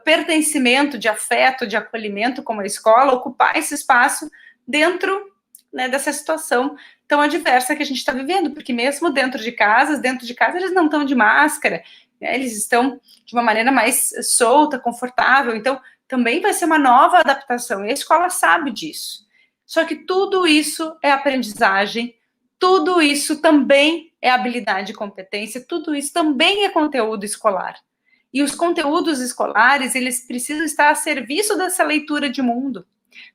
pertencimento, de afeto, de acolhimento como a escola, ocupar esse espaço dentro, né, dessa situação tão adversa que a gente está vivendo, porque mesmo dentro de casa eles não estão de máscara, né, eles estão de uma maneira mais solta, confortável, então também vai ser uma nova adaptação, e a escola sabe disso. Só que tudo isso é aprendizagem, tudo isso também é habilidade e competência, tudo isso também é conteúdo escolar. E os conteúdos escolares, eles precisam estar a serviço dessa leitura de mundo.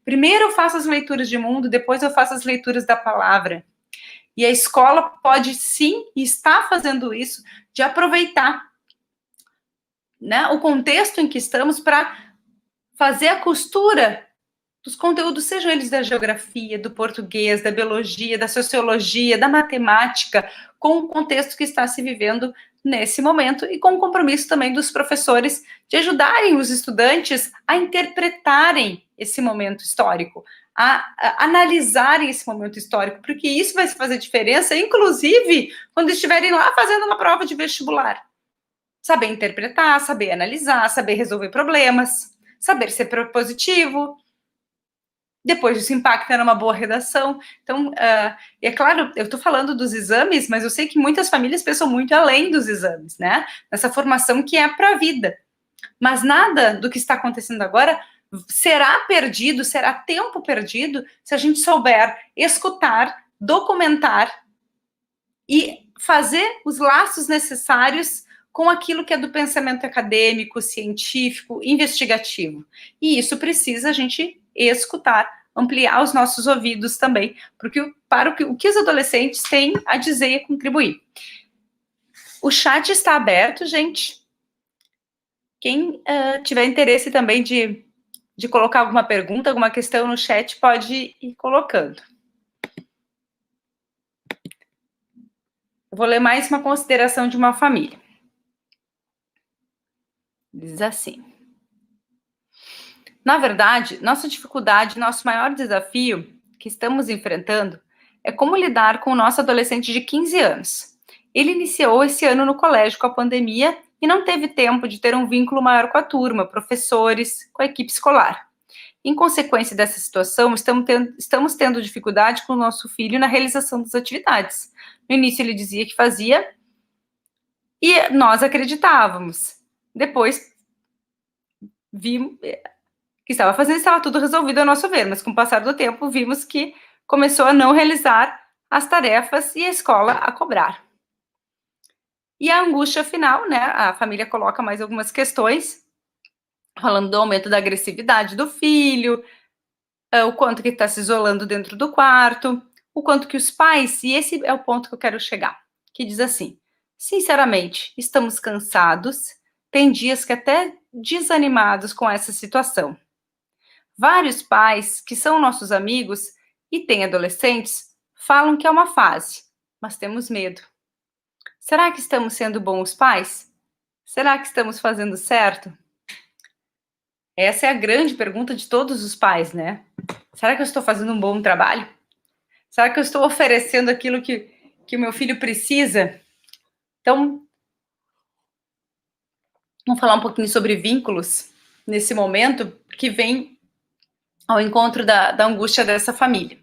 Primeiro eu faço as leituras de mundo, depois eu faço as leituras da palavra. E a escola pode sim, e está fazendo isso, de aproveitar, né, o contexto em que estamos para fazer a costura dos conteúdos, sejam eles da geografia, do português, da biologia, da sociologia, da matemática, com o contexto que está se vivendo nesse momento e com o compromisso também dos professores de ajudarem os estudantes a interpretarem esse momento histórico, a analisarem esse momento histórico, porque isso vai fazer diferença, inclusive, quando estiverem lá fazendo uma prova de vestibular. Saber interpretar, saber analisar, saber resolver problemas, saber ser propositivo. Depois isso impacta numa boa redação. Então, é claro, eu estou falando dos exames, mas eu sei que muitas famílias pensam muito além dos exames, né? Nessa formação que é para a vida. Mas nada do que está acontecendo agora será perdido, será tempo perdido, se a gente souber escutar, documentar e fazer os laços necessários com aquilo que é do pensamento acadêmico, científico, investigativo. E isso precisa a gente escutar ampliar os nossos ouvidos também, para o que os adolescentes têm a dizer e a contribuir. O chat está aberto, gente. Quem tiver interesse também de colocar alguma pergunta, alguma questão no chat, pode ir colocando. Eu vou ler mais uma consideração de uma família. Diz assim: na verdade, nossa dificuldade, nosso maior desafio que estamos enfrentando é como lidar com o nosso adolescente de 15 anos. Ele iniciou esse ano no colégio com a pandemia e não teve tempo de ter um vínculo maior com a turma, professores, com a equipe escolar. Em consequência dessa situação, estamos tendo dificuldade com o nosso filho na realização das atividades. No início ele dizia que fazia e nós acreditávamos. Depois vimos que estava fazendo, estava tudo resolvido ao nosso ver, mas com o passar do tempo vimos que começou a não realizar as tarefas e a escola a cobrar. E a angústia final, né, a família coloca mais algumas questões, falando do aumento da agressividade do filho, o quanto que está se isolando dentro do quarto, o quanto que os pais, e esse é o ponto que eu quero chegar, que diz assim: sinceramente, estamos cansados, tem dias que até desanimados com essa situação. Vários pais, que são nossos amigos e têm adolescentes, falam que é uma fase, mas temos medo. Será que estamos sendo bons pais? Será que estamos fazendo certo? Essa é a grande pergunta de todos os pais, né? Será que eu estou fazendo um bom trabalho? Será que eu estou oferecendo aquilo que o meu filho precisa? Então, vamos falar um pouquinho sobre vínculos nesse momento, que vem ao encontro da angústia dessa família.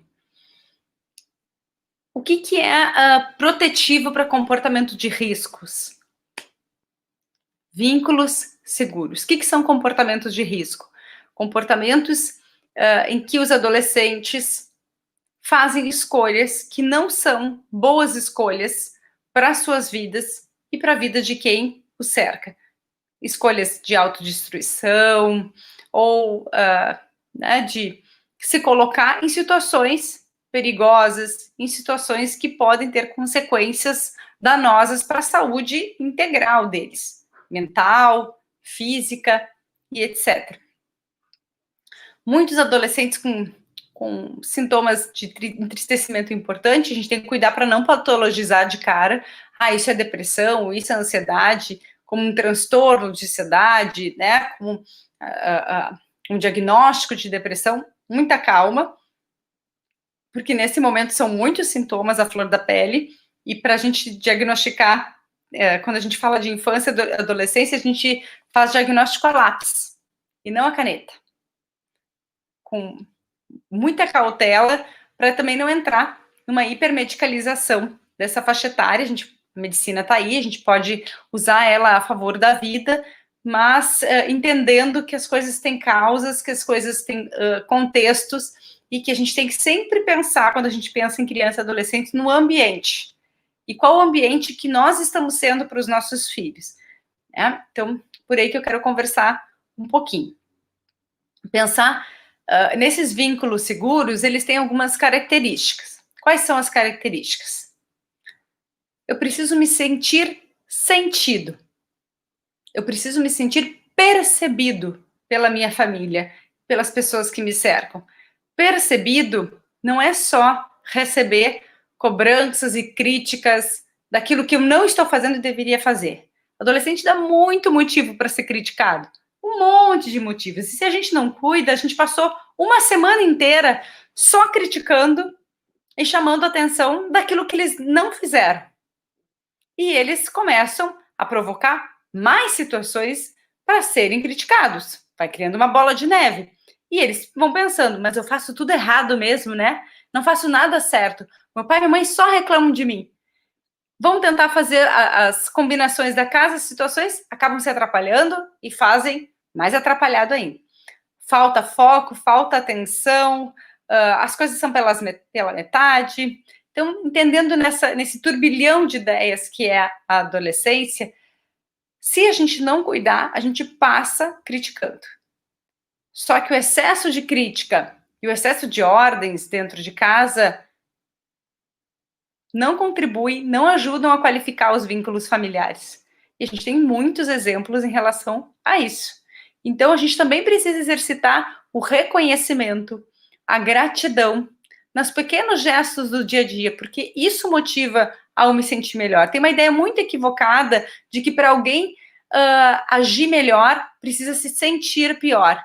O que é protetivo para comportamento de riscos? Vínculos seguros. O que são comportamentos de risco? Comportamentos em que os adolescentes fazem escolhas que não são boas escolhas para as suas vidas e para a vida de quem os cerca. Escolhas de autodestruição ou né, de se colocar em situações perigosas, em situações que podem ter consequências danosas para a saúde integral deles, mental, física e etc. Muitos adolescentes com sintomas de entristecimento importante, a gente tem que cuidar para não patologizar de cara, isso é depressão, isso é ansiedade, como um transtorno de ansiedade, né, como um diagnóstico de depressão. Muita calma, porque nesse momento são muitos sintomas à flor da pele, e para a gente diagnosticar, quando a gente fala de infância e adolescência, a gente faz diagnóstico a lápis, e não a caneta. Com muita cautela, para também não entrar numa hipermedicalização dessa faixa etária. A medicina está aí, a gente pode usar ela a favor da vida, mas entendendo que as coisas têm causas, que as coisas têm contextos, e que a gente tem que sempre pensar, quando a gente pensa em criança e adolescente, no ambiente. E qual o ambiente que nós estamos sendo para os nossos filhos. Né? Então, por aí que eu quero conversar um pouquinho. Pensar nesses vínculos seguros, eles têm algumas características. Quais são as características? Eu preciso me sentir sentido. Eu preciso me sentir percebido pela minha família, pelas pessoas que me cercam. Percebido não é só receber cobranças e críticas daquilo que eu não estou fazendo e deveria fazer. O adolescente dá muito motivo para ser criticado. Um monte de motivos. E se a gente não cuida, a gente passou uma semana inteira só criticando e chamando a atenção daquilo que eles não fizeram. E eles começam a provocar mais situações para serem criticados. Vai criando uma bola de neve. E eles vão pensando, mas eu faço tudo errado mesmo, né? Não faço nada certo. Meu pai e minha mãe só reclamam de mim. Vão tentar fazer as combinações da casa, as situações acabam se atrapalhando e fazem mais atrapalhado ainda. Falta foco, falta atenção, as coisas são pela metade. Então, entendendo nesse turbilhão de ideias que é a adolescência, se a gente não cuidar, a gente passa criticando. Só que o excesso de crítica e o excesso de ordens dentro de casa não contribui, não ajudam a qualificar os vínculos familiares. E a gente tem muitos exemplos em relação a isso. Então, a gente também precisa exercitar o reconhecimento, a gratidão nos pequenos gestos do dia a dia, porque isso motiva a eu me sentir melhor. Tem uma ideia muito equivocada de que para alguém agir melhor, precisa se sentir pior.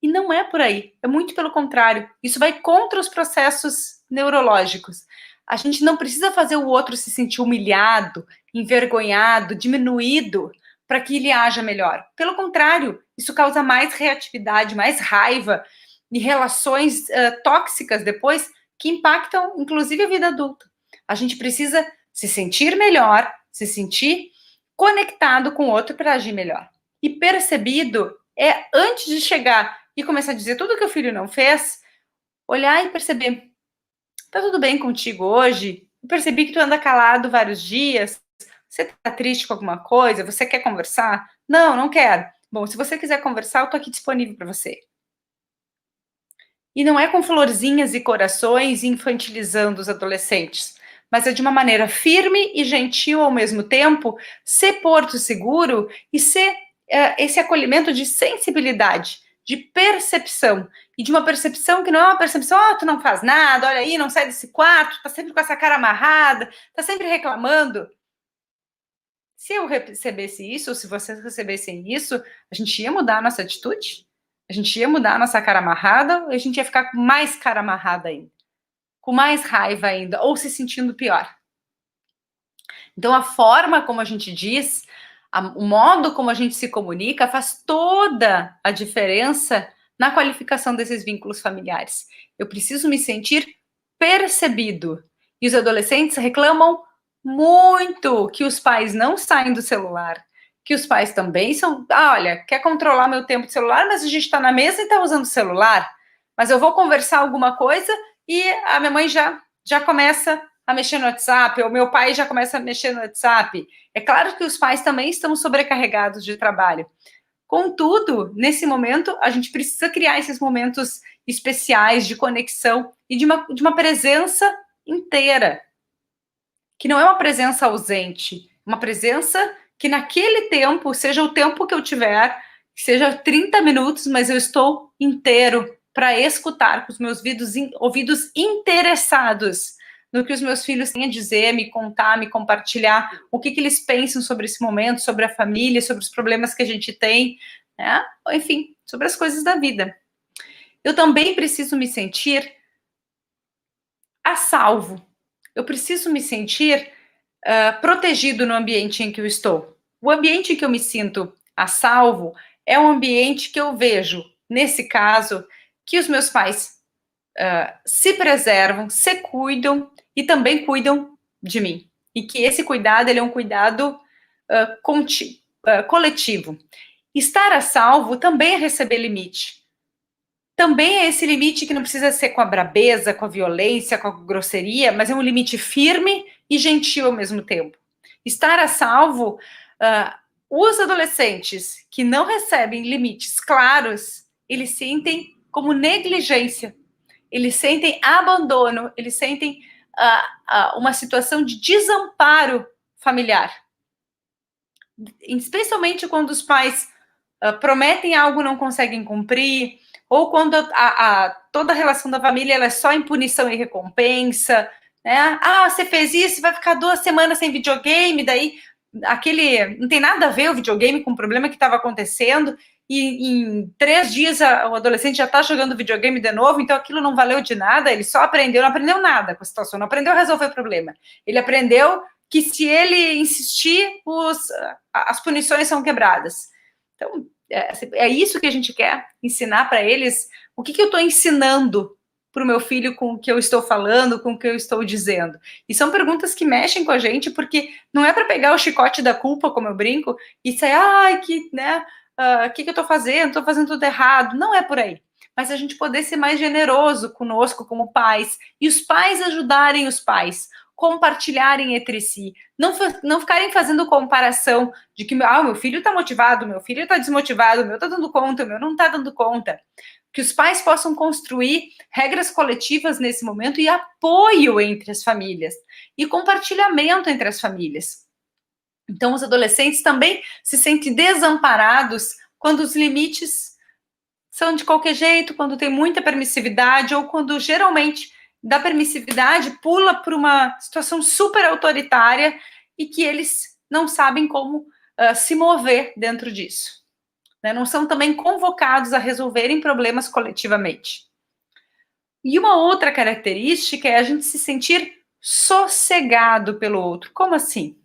E não é por aí, é muito pelo contrário. Isso vai contra os processos neurológicos. A gente não precisa fazer o outro se sentir humilhado, envergonhado, diminuído, para que ele haja melhor. Pelo contrário, isso causa mais reatividade, mais raiva e relações tóxicas depois, que impactam, inclusive, a vida adulta. A gente precisa se sentir melhor, se sentir conectado com o outro para agir melhor. E percebido é, antes de chegar e começar a dizer tudo que o filho não fez, olhar e perceber, tá tudo bem contigo hoje? Eu percebi que tu anda calado vários dias, você tá triste com alguma coisa? Você quer conversar? Não, não quero. Bom, se você quiser conversar, eu tô aqui disponível para você. E não é com florzinhas e corações infantilizando os adolescentes, mas é de uma maneira firme e gentil ao mesmo tempo, ser porto seguro e ser esse acolhimento de sensibilidade, de percepção, e de uma percepção que não é uma percepção, tu não faz nada, olha aí, não sai desse quarto, tá sempre com essa cara amarrada, tá sempre reclamando. Se eu recebesse isso, ou se vocês recebessem isso, a gente ia mudar a nossa atitude? A gente ia mudar a nossa cara amarrada, ou a gente ia ficar com mais cara amarrada ainda? Com mais raiva ainda, ou se sentindo pior? Então, a forma como a gente diz, o modo como a gente se comunica faz toda a diferença na qualificação desses vínculos familiares. Eu preciso me sentir percebido. E os adolescentes reclamam muito que os pais não saem do celular, que os pais também são, olha, quer controlar meu tempo de celular, mas a gente está na mesa e está usando o celular, mas eu vou conversar alguma coisa e a minha mãe já começa a mexer no WhatsApp, ou meu pai já começa a mexer no WhatsApp. É claro que os pais também estão sobrecarregados de trabalho. Contudo, nesse momento, a gente precisa criar esses momentos especiais de conexão e de uma presença inteira, que não é uma presença ausente, uma presença que naquele tempo, seja o tempo que eu tiver, seja 30 minutos, mas eu estou inteiro para escutar com os meus ouvidos interessados no que os meus filhos têm a dizer, me contar, me compartilhar, o que eles pensam sobre esse momento, sobre a família, sobre os problemas que a gente tem, né? Enfim, sobre as coisas da vida. Eu também preciso me sentir a salvo. Eu preciso me sentir protegido no ambiente em que eu estou. O ambiente em que eu me sinto a salvo é um ambiente que eu vejo, nesse caso, que os meus pais se preservam, se cuidam e também cuidam de mim. E que esse cuidado ele é um cuidado coletivo. Estar a salvo também é receber limite. Também é esse limite que não precisa ser com a brabeza, com a violência, com a grosseria, mas é um limite firme e gentil ao mesmo tempo. Estar a salvo, os adolescentes que não recebem limites claros, eles sentem como negligência, eles sentem abandono, eles sentem uma situação de desamparo familiar. Especialmente quando os pais prometem algo e não conseguem cumprir, ou quando toda a relação da família ela é só em punição e recompensa, né? Você fez isso, vai ficar 2 semanas sem videogame, daí não tem nada a ver o videogame com o problema que estava acontecendo, e em 3 dias o adolescente já está jogando videogame de novo, então aquilo não valeu de nada, ele só não aprendeu nada com a situação, não aprendeu a resolver o problema. Ele aprendeu que se ele insistir, as punições são quebradas. Então, é isso que a gente quer ensinar para eles. O que eu estou ensinando para o meu filho com o que eu estou falando, com o que eu estou dizendo? E são perguntas que mexem com a gente, porque não é para pegar o chicote da culpa, como eu brinco, e sair, que eu estou fazendo? Estou fazendo tudo errado. Não é por aí. Mas a gente poder ser mais generoso conosco como pais, e os pais ajudarem os pais, compartilharem entre si, não ficarem fazendo comparação de que meu filho está motivado, meu filho está desmotivado, o meu está dando conta, o meu não está dando conta. que os pais possam construir regras coletivas nesse momento e apoio entre as famílias e compartilhamento entre as famílias. Então, os adolescentes também se sentem desamparados quando os limites são de qualquer jeito, quando tem muita permissividade ou quando geralmente da permissividade pula para uma situação super autoritária e que eles não sabem como se mover dentro disso. Né? Não são também convocados a resolverem problemas coletivamente. E uma outra característica é a gente se sentir sossegado pelo outro. Como assim?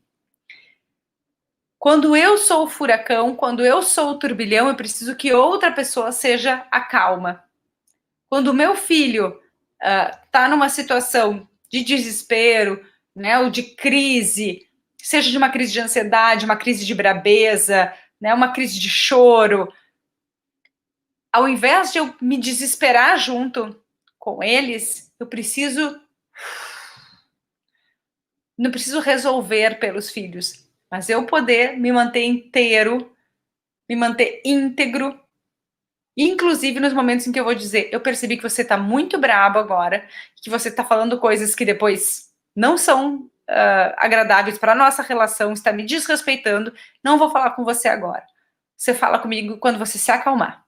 Quando eu sou o furacão, quando eu sou o turbilhão, eu preciso que outra pessoa seja a calma. Quando o meu filho está numa situação de desespero, né, ou de crise, seja de uma crise de ansiedade, uma crise de brabeza, né, uma crise de choro, ao invés de eu me desesperar junto com eles, não preciso resolver pelos filhos, mas eu poder me manter inteiro, me manter íntegro, inclusive nos momentos em que eu vou dizer, eu percebi que você está muito brabo agora, que você está falando coisas que depois não são agradáveis para a nossa relação, está me desrespeitando, não vou falar com você agora. Você fala comigo quando você se acalmar.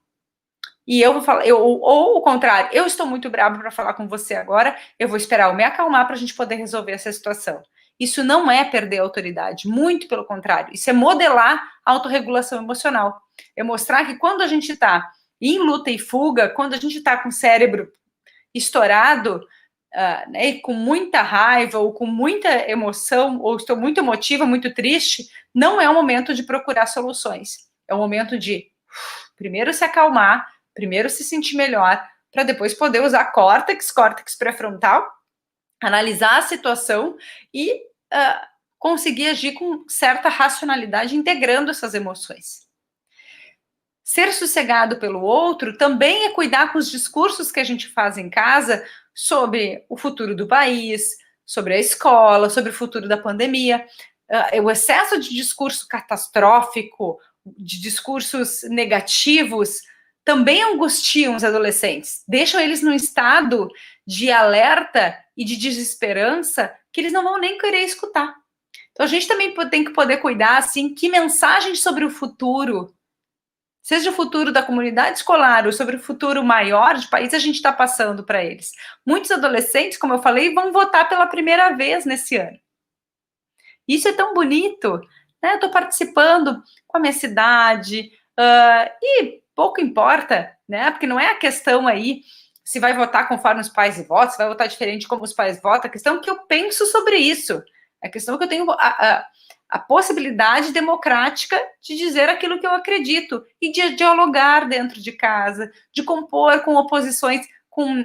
E eu vou falar, ou o contrário, eu estou muito bravo para falar com você agora, eu vou esperar eu me acalmar para a gente poder resolver essa situação. Isso não é perder a autoridade, muito pelo contrário, isso é modelar a autorregulação emocional. É mostrar que quando a gente está em luta e fuga, quando a gente está com o cérebro estourado, né, e com muita raiva, ou com muita emoção, ou estou muito emotiva, muito triste, não é o momento de procurar soluções. É o momento de primeiro se acalmar, primeiro se sentir melhor, para depois poder usar córtex pré-frontal, analisar a situação e conseguir agir com certa racionalidade, integrando essas emoções. Ser sossegado pelo outro também é cuidar com os discursos que a gente faz em casa sobre o futuro do país, sobre a escola, sobre o futuro da pandemia. O excesso de discurso catastrófico, de discursos negativos, também angustiam os adolescentes, deixam eles num estado de alerta e de desesperança que eles não vão nem querer escutar. Então a gente também tem que poder cuidar, assim, que mensagens sobre o futuro, seja o futuro da comunidade escolar ou sobre o futuro maior de país, a gente está passando para eles. Muitos adolescentes, como eu falei, vão votar pela primeira vez nesse ano. Isso é tão bonito, né? Eu estou participando com a minha cidade, e pouco importa, né? Porque não é a questão aí se vai votar conforme os pais votam, se vai votar diferente como os pais votam, a questão é que eu penso sobre isso. A questão é que eu tenho a possibilidade democrática de dizer aquilo que eu acredito e de dialogar dentro de casa, de compor com oposições, com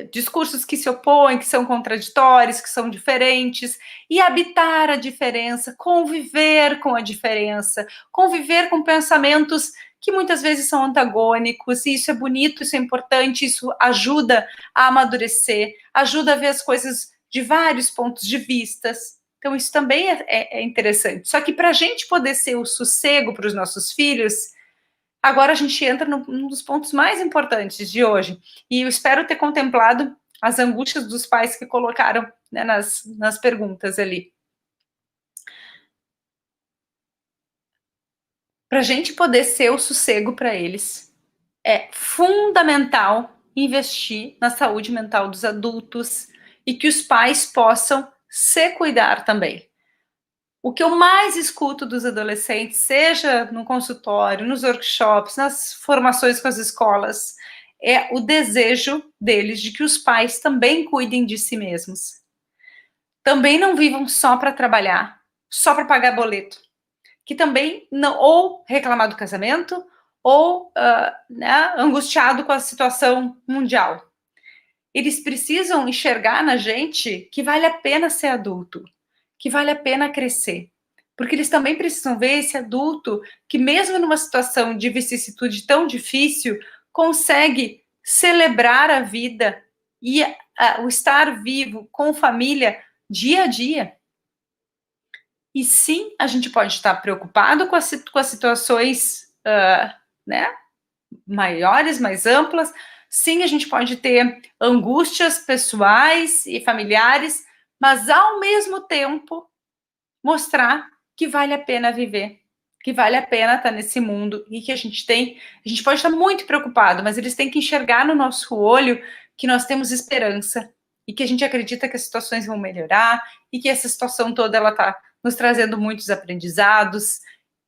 discursos que se opõem, que são contraditórios, que são diferentes, e habitar a diferença, conviver com a diferença, conviver com pensamentos que muitas vezes são antagônicos, e isso é bonito, isso é importante, isso ajuda a amadurecer, ajuda a ver as coisas de vários pontos de vistas. Então, isso também é interessante. Só que para a gente poder ser o sossego para os nossos filhos, agora a gente entra num dos pontos mais importantes de hoje. E eu espero ter contemplado as angústias dos pais que colocaram, né, nas perguntas ali. Para a gente poder ser o sossego para eles, é fundamental investir na saúde mental dos adultos e que os pais possam se cuidar também. O que eu mais escuto dos adolescentes, seja no consultório, nos workshops, nas formações com as escolas, é o desejo deles de que os pais também cuidem de si mesmos. Também não vivam só para trabalhar, só para pagar boleto. Que também não, ou reclamar do casamento, ou né, angustiado com a situação mundial. Eles precisam enxergar na gente que vale a pena ser adulto, que vale a pena crescer. Porque eles também precisam ver esse adulto que, mesmo numa situação de vicissitude tão difícil, consegue celebrar a vida e o estar vivo com família dia a dia. E sim, a gente pode estar preocupado com as situações né, maiores, mais amplas. Sim, a gente pode ter angústias pessoais e familiares, mas ao mesmo tempo mostrar que vale a pena viver, que vale a pena estar nesse mundo e que a gente pode estar muito preocupado, mas eles têm que enxergar no nosso olho que nós temos esperança e que a gente acredita que as situações vão melhorar e que essa situação toda ela está nos trazendo muitos aprendizados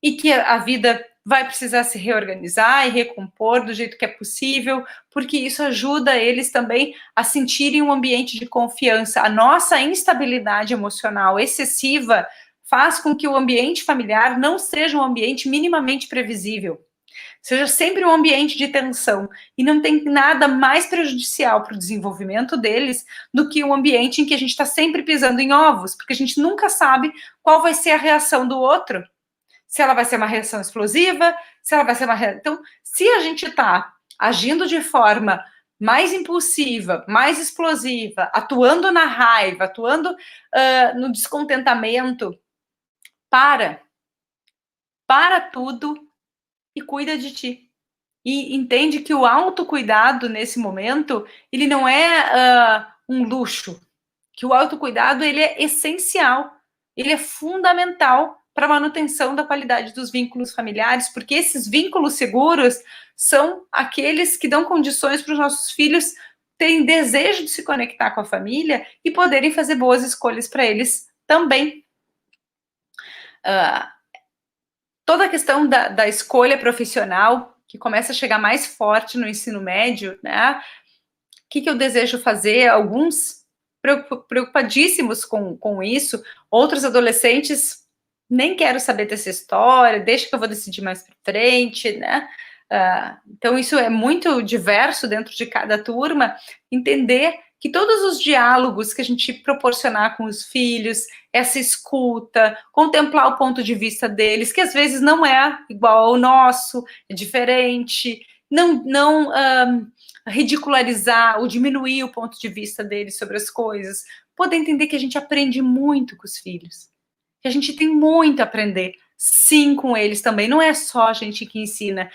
e que a vida vai precisar se reorganizar e recompor do jeito que é possível, porque isso ajuda eles também a sentirem um ambiente de confiança. A nossa instabilidade emocional excessiva faz com que o ambiente familiar não seja um ambiente minimamente previsível, seja sempre um ambiente de tensão, e não tem nada mais prejudicial para o desenvolvimento deles do que um ambiente em que a gente está sempre pisando em ovos, porque a gente nunca sabe qual vai ser a reação do outro, se ela vai ser uma reação explosiva, se ela vai ser uma reação... Então, se a gente está agindo de forma mais impulsiva, mais explosiva, atuando na raiva, atuando no descontentamento, para tudo e cuida de ti. E entende que o autocuidado nesse momento, ele não é um luxo, que o autocuidado ele é essencial, ele é fundamental para a manutenção da qualidade dos vínculos familiares, porque esses vínculos seguros são aqueles que dão condições para os nossos filhos terem desejo de se conectar com a família e poderem fazer boas escolhas para eles também. Toda a questão da escolha profissional, que começa a chegar mais forte no ensino médio, né? O que eu desejo fazer? Alguns preocupadíssimos com isso, outros adolescentes, nem quero saber dessa história, deixa que eu vou decidir mais para frente, né? Então, isso é muito diverso dentro de cada turma, entender que todos os diálogos que a gente proporcionar com os filhos, essa escuta, contemplar o ponto de vista deles, que às vezes não é igual ao nosso, é diferente, não ridicularizar ou diminuir o ponto de vista deles sobre as coisas, poder entender que a gente aprende muito com os filhos, que a gente tem muito a aprender, sim, com eles também, não é só a gente que ensina.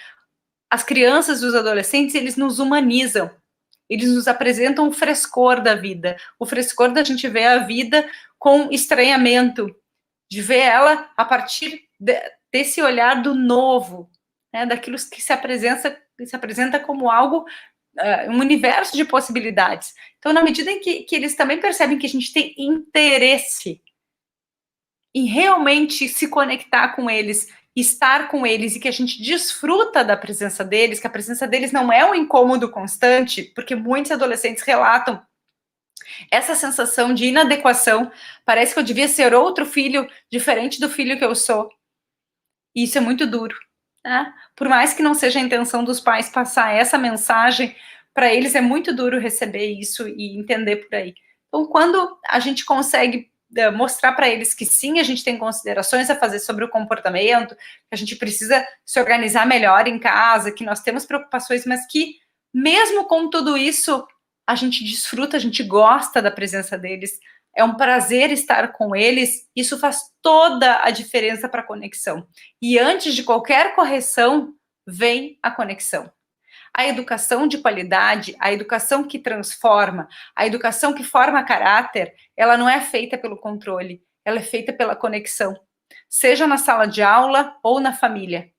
As crianças e os adolescentes, eles nos humanizam, eles nos apresentam o frescor da vida, o frescor da gente ver a vida com estranhamento, de ver ela a partir desse olhar do novo, né, daquilo que se apresenta como algo, um universo de possibilidades. Então, na medida em que eles também percebem que a gente tem interesse em realmente se conectar com eles, estar com eles e que a gente desfruta da presença deles, que a presença deles não é um incômodo constante, porque muitos adolescentes relatam essa sensação de inadequação, parece que eu devia ser outro filho, diferente do filho que eu sou. E isso é muito duro, né? Por mais que não seja a intenção dos pais passar essa mensagem, para eles é muito duro receber isso e entender por aí. Então, quando a gente consegue mostrar para eles que sim, a gente tem considerações a fazer sobre o comportamento, que a gente precisa se organizar melhor em casa, que nós temos preocupações, mas que mesmo com tudo isso, a gente desfruta, a gente gosta da presença deles, é um prazer estar com eles, isso faz toda a diferença para a conexão. E antes de qualquer correção, vem a conexão. A educação de qualidade, a educação que transforma, a educação que forma caráter, ela não é feita pelo controle, ela é feita pela conexão, seja na sala de aula ou na família.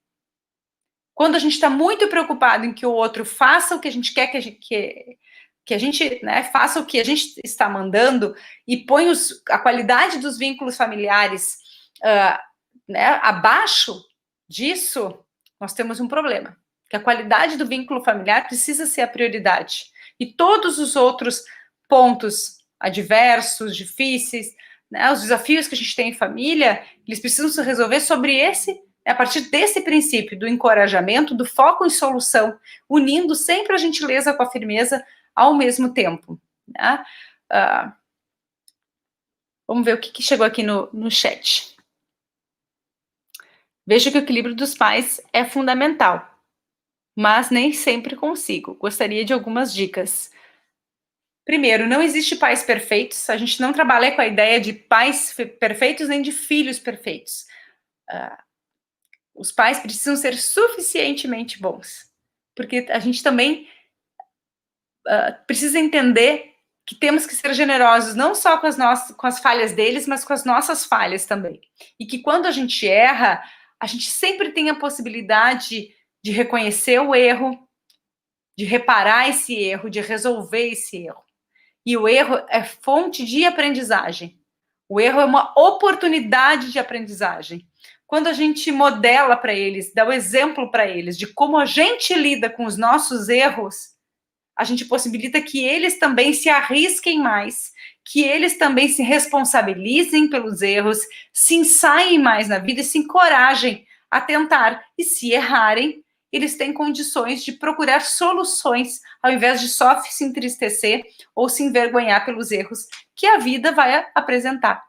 Quando a gente está muito preocupado em que o outro faça o que a gente quer que a gente né, faça o que a gente está mandando e põe a qualidade dos vínculos familiares né, abaixo disso, nós temos um problema. Que a qualidade do vínculo familiar precisa ser a prioridade. E todos os outros pontos adversos, difíceis, né, os desafios que a gente tem em família, eles precisam se resolver a partir desse princípio do encorajamento, do foco em solução, unindo sempre a gentileza com a firmeza ao mesmo tempo. Né? Vamos ver o que chegou aqui no chat. Vejo que o equilíbrio dos pais é fundamental, mas nem sempre consigo. Gostaria de algumas dicas. Primeiro, não existe pais perfeitos, a gente não trabalha com a ideia de pais perfeitos nem de filhos perfeitos. Os pais precisam ser suficientemente bons. porque a gente também precisa entender que temos que ser generosos, não só com as falhas deles, mas com as nossas falhas também. E que quando a gente erra, a gente sempre tem a possibilidade de reconhecer o erro, de reparar esse erro, de resolver esse erro. E o erro é fonte de aprendizagem. O erro é uma oportunidade de aprendizagem. Quando a gente modela para eles, dá o exemplo para eles de como a gente lida com os nossos erros, a gente possibilita que eles também se arrisquem mais, que eles também se responsabilizem pelos erros, se ensaiem mais na vida e se encorajem a tentar. E se errarem, eles têm condições de procurar soluções, ao invés de só se entristecer ou se envergonhar pelos erros que a vida vai apresentar.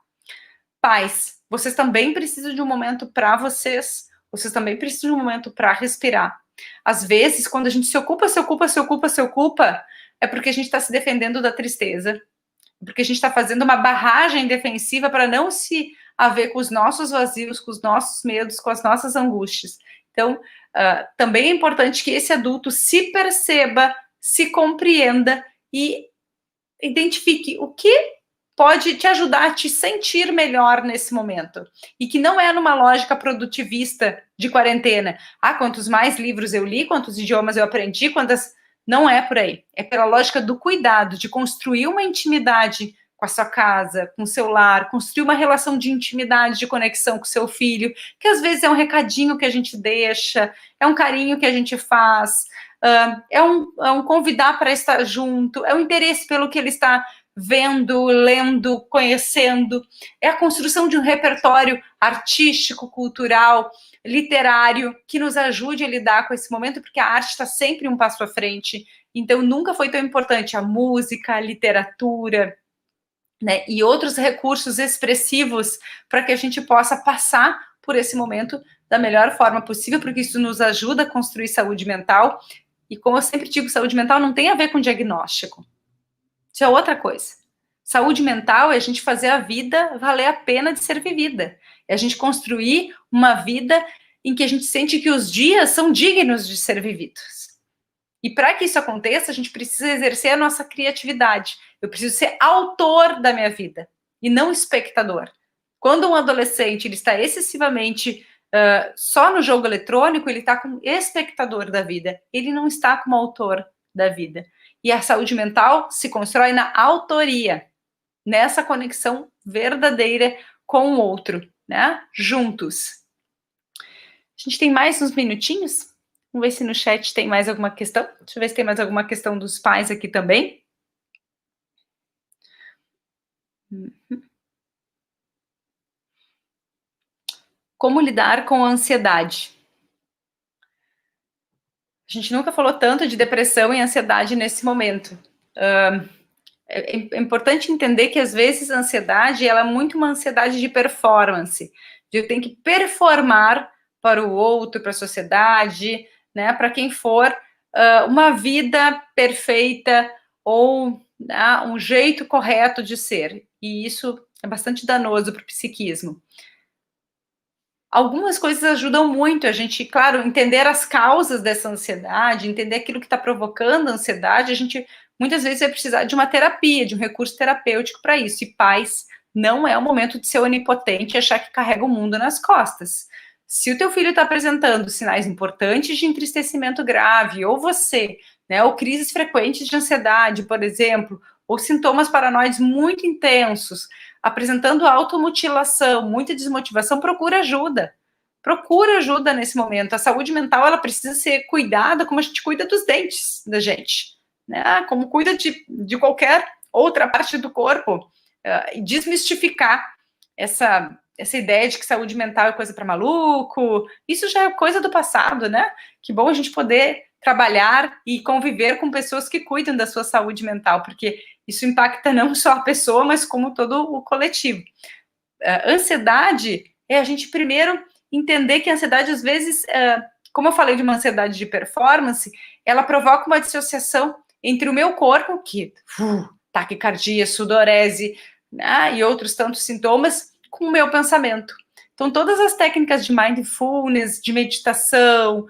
Pais, vocês também precisam de um momento para vocês, vocês também precisam de um momento para respirar. Às vezes, quando a gente se ocupa, é porque a gente está se defendendo da tristeza, porque a gente está fazendo uma barragem defensiva para não se haver com os nossos vazios, com os nossos medos, com as nossas angústias. Então, também é importante que esse adulto se perceba, se compreenda e identifique o que pode te ajudar a te sentir melhor nesse momento. E que não é numa lógica produtivista de quarentena. Quantos mais livros eu li, quantos idiomas eu aprendi, quantas... Não é por aí. É pela lógica do cuidado, de construir uma intimidade com a sua casa, com o seu lar, construir uma relação de intimidade, de conexão com o seu filho, que às vezes é um recadinho que a gente deixa, é um carinho que a gente faz, é um convidar para estar junto, é um interesse pelo que ele está vendo, lendo, conhecendo, é a construção de um repertório artístico, cultural, literário, que nos ajude a lidar com esse momento, porque a arte está sempre um passo à frente, então nunca foi tão importante a música, a literatura, né, e outros recursos expressivos para que a gente possa passar por esse momento da melhor forma possível, porque isso nos ajuda a construir saúde mental, e como eu sempre digo, saúde mental não tem a ver com diagnóstico. Isso é outra coisa. Saúde mental é a gente fazer a vida valer a pena de ser vivida. É a gente construir uma vida em que a gente sente que os dias são dignos de ser vividos. E para que isso aconteça, a gente precisa exercer a nossa criatividade. Eu preciso ser autor da minha vida e não espectador. Quando um adolescente ele está excessivamente só no jogo eletrônico, ele está como espectador da vida. Ele não está como autor da vida. E a saúde mental se constrói na autoria, nessa conexão verdadeira com o outro, né? Juntos. A gente tem mais uns minutinhos? Vamos ver se no chat tem mais alguma questão. Deixa eu ver se tem mais alguma questão dos pais aqui também. Como lidar com a ansiedade? A gente nunca falou tanto de depressão e ansiedade nesse momento. É importante entender que, às vezes, a ansiedade ela é muito uma ansiedade de performance. De eu tenho que performar para o outro, para a sociedade, né, para quem for, uma vida perfeita ou um jeito correto de ser. E isso é bastante danoso para o psiquismo. Algumas coisas ajudam muito a gente, claro, entender as causas dessa ansiedade, entender aquilo que está provocando a ansiedade. A gente muitas vezes vai precisar de uma terapia, de um recurso terapêutico para isso. E pais, não é o momento de ser onipotente e achar que carrega o mundo nas costas. Se o teu filho está apresentando sinais importantes de entristecimento grave, ou você, né, ou crises frequentes de ansiedade, por exemplo, ou sintomas paranoides muito intensos, apresentando automutilação, muita desmotivação, procura ajuda. Procura ajuda nesse momento. A saúde mental, ela precisa ser cuidada como a gente cuida dos dentes da gente, né? Como cuida de qualquer outra parte do corpo. E desmistificar essa ideia de que saúde mental é coisa para maluco. Isso já é coisa do passado, né? Que bom a gente poder trabalhar e conviver com pessoas que cuidam da sua saúde mental, porque isso impacta não só a pessoa, mas como todo o coletivo. Ansiedade é a gente primeiro entender que a ansiedade, às vezes, como eu falei de uma ansiedade de performance, ela provoca uma dissociação entre o meu corpo, que taquicardia, sudorese, né, e outros tantos sintomas, com o meu pensamento. Então, todas as técnicas de mindfulness, de meditação,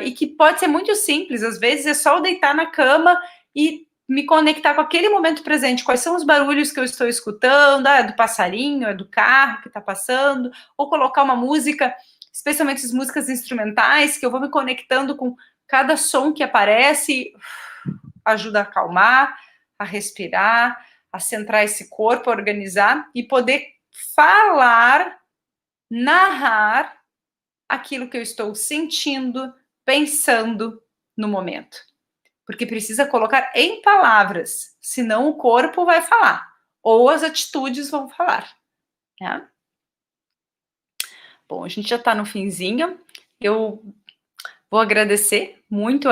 e que pode ser muito simples, às vezes é só eu deitar na cama e me conectar com aquele momento presente, quais são os barulhos que eu estou escutando, é do passarinho, é do carro que está passando, ou colocar uma música, especialmente as músicas instrumentais, que eu vou me conectando com cada som que aparece, ajuda a acalmar, a respirar, a centrar esse corpo, a organizar e poder falar, narrar aquilo que eu estou sentindo, pensando no momento. Porque precisa colocar em palavras, senão o corpo vai falar, ou as atitudes vão falar. Né? Bom, a gente já está no finzinho, eu vou agradecer muito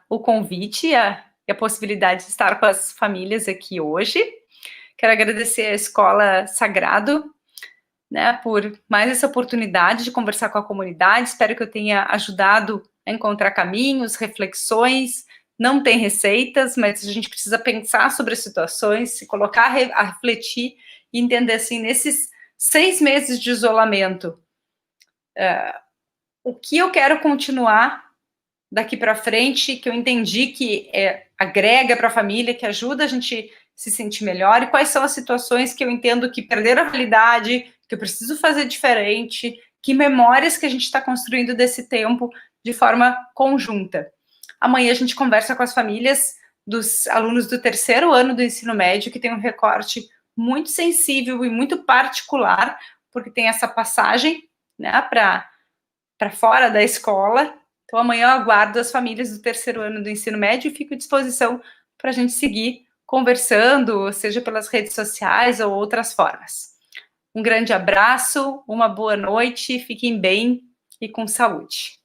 o convite e a possibilidade de estar com as famílias aqui hoje. Quero agradecer à Escola Sagrado, né, por mais essa oportunidade de conversar com a comunidade. Espero que eu tenha ajudado a encontrar caminhos, reflexões. Não tem receitas, mas a gente precisa pensar sobre as situações, se colocar a refletir e entender, assim, nesses 6 meses de isolamento, o que eu quero continuar daqui para frente, que eu entendi que agrega para a família, que ajuda a gente se sentir melhor, e quais são as situações que eu entendo que perderam a validade, que eu preciso fazer diferente, que memórias que a gente está construindo desse tempo de forma conjunta. Amanhã a gente conversa com as famílias dos alunos do 3º ano do ensino médio, que tem um recorte muito sensível e muito particular, porque tem essa passagem, né, para fora da escola. Então, amanhã eu aguardo as famílias do 3º ano do ensino médio e fico à disposição para a gente seguir conversando, seja pelas redes sociais ou outras formas. Um grande abraço, uma boa noite, fiquem bem e com saúde.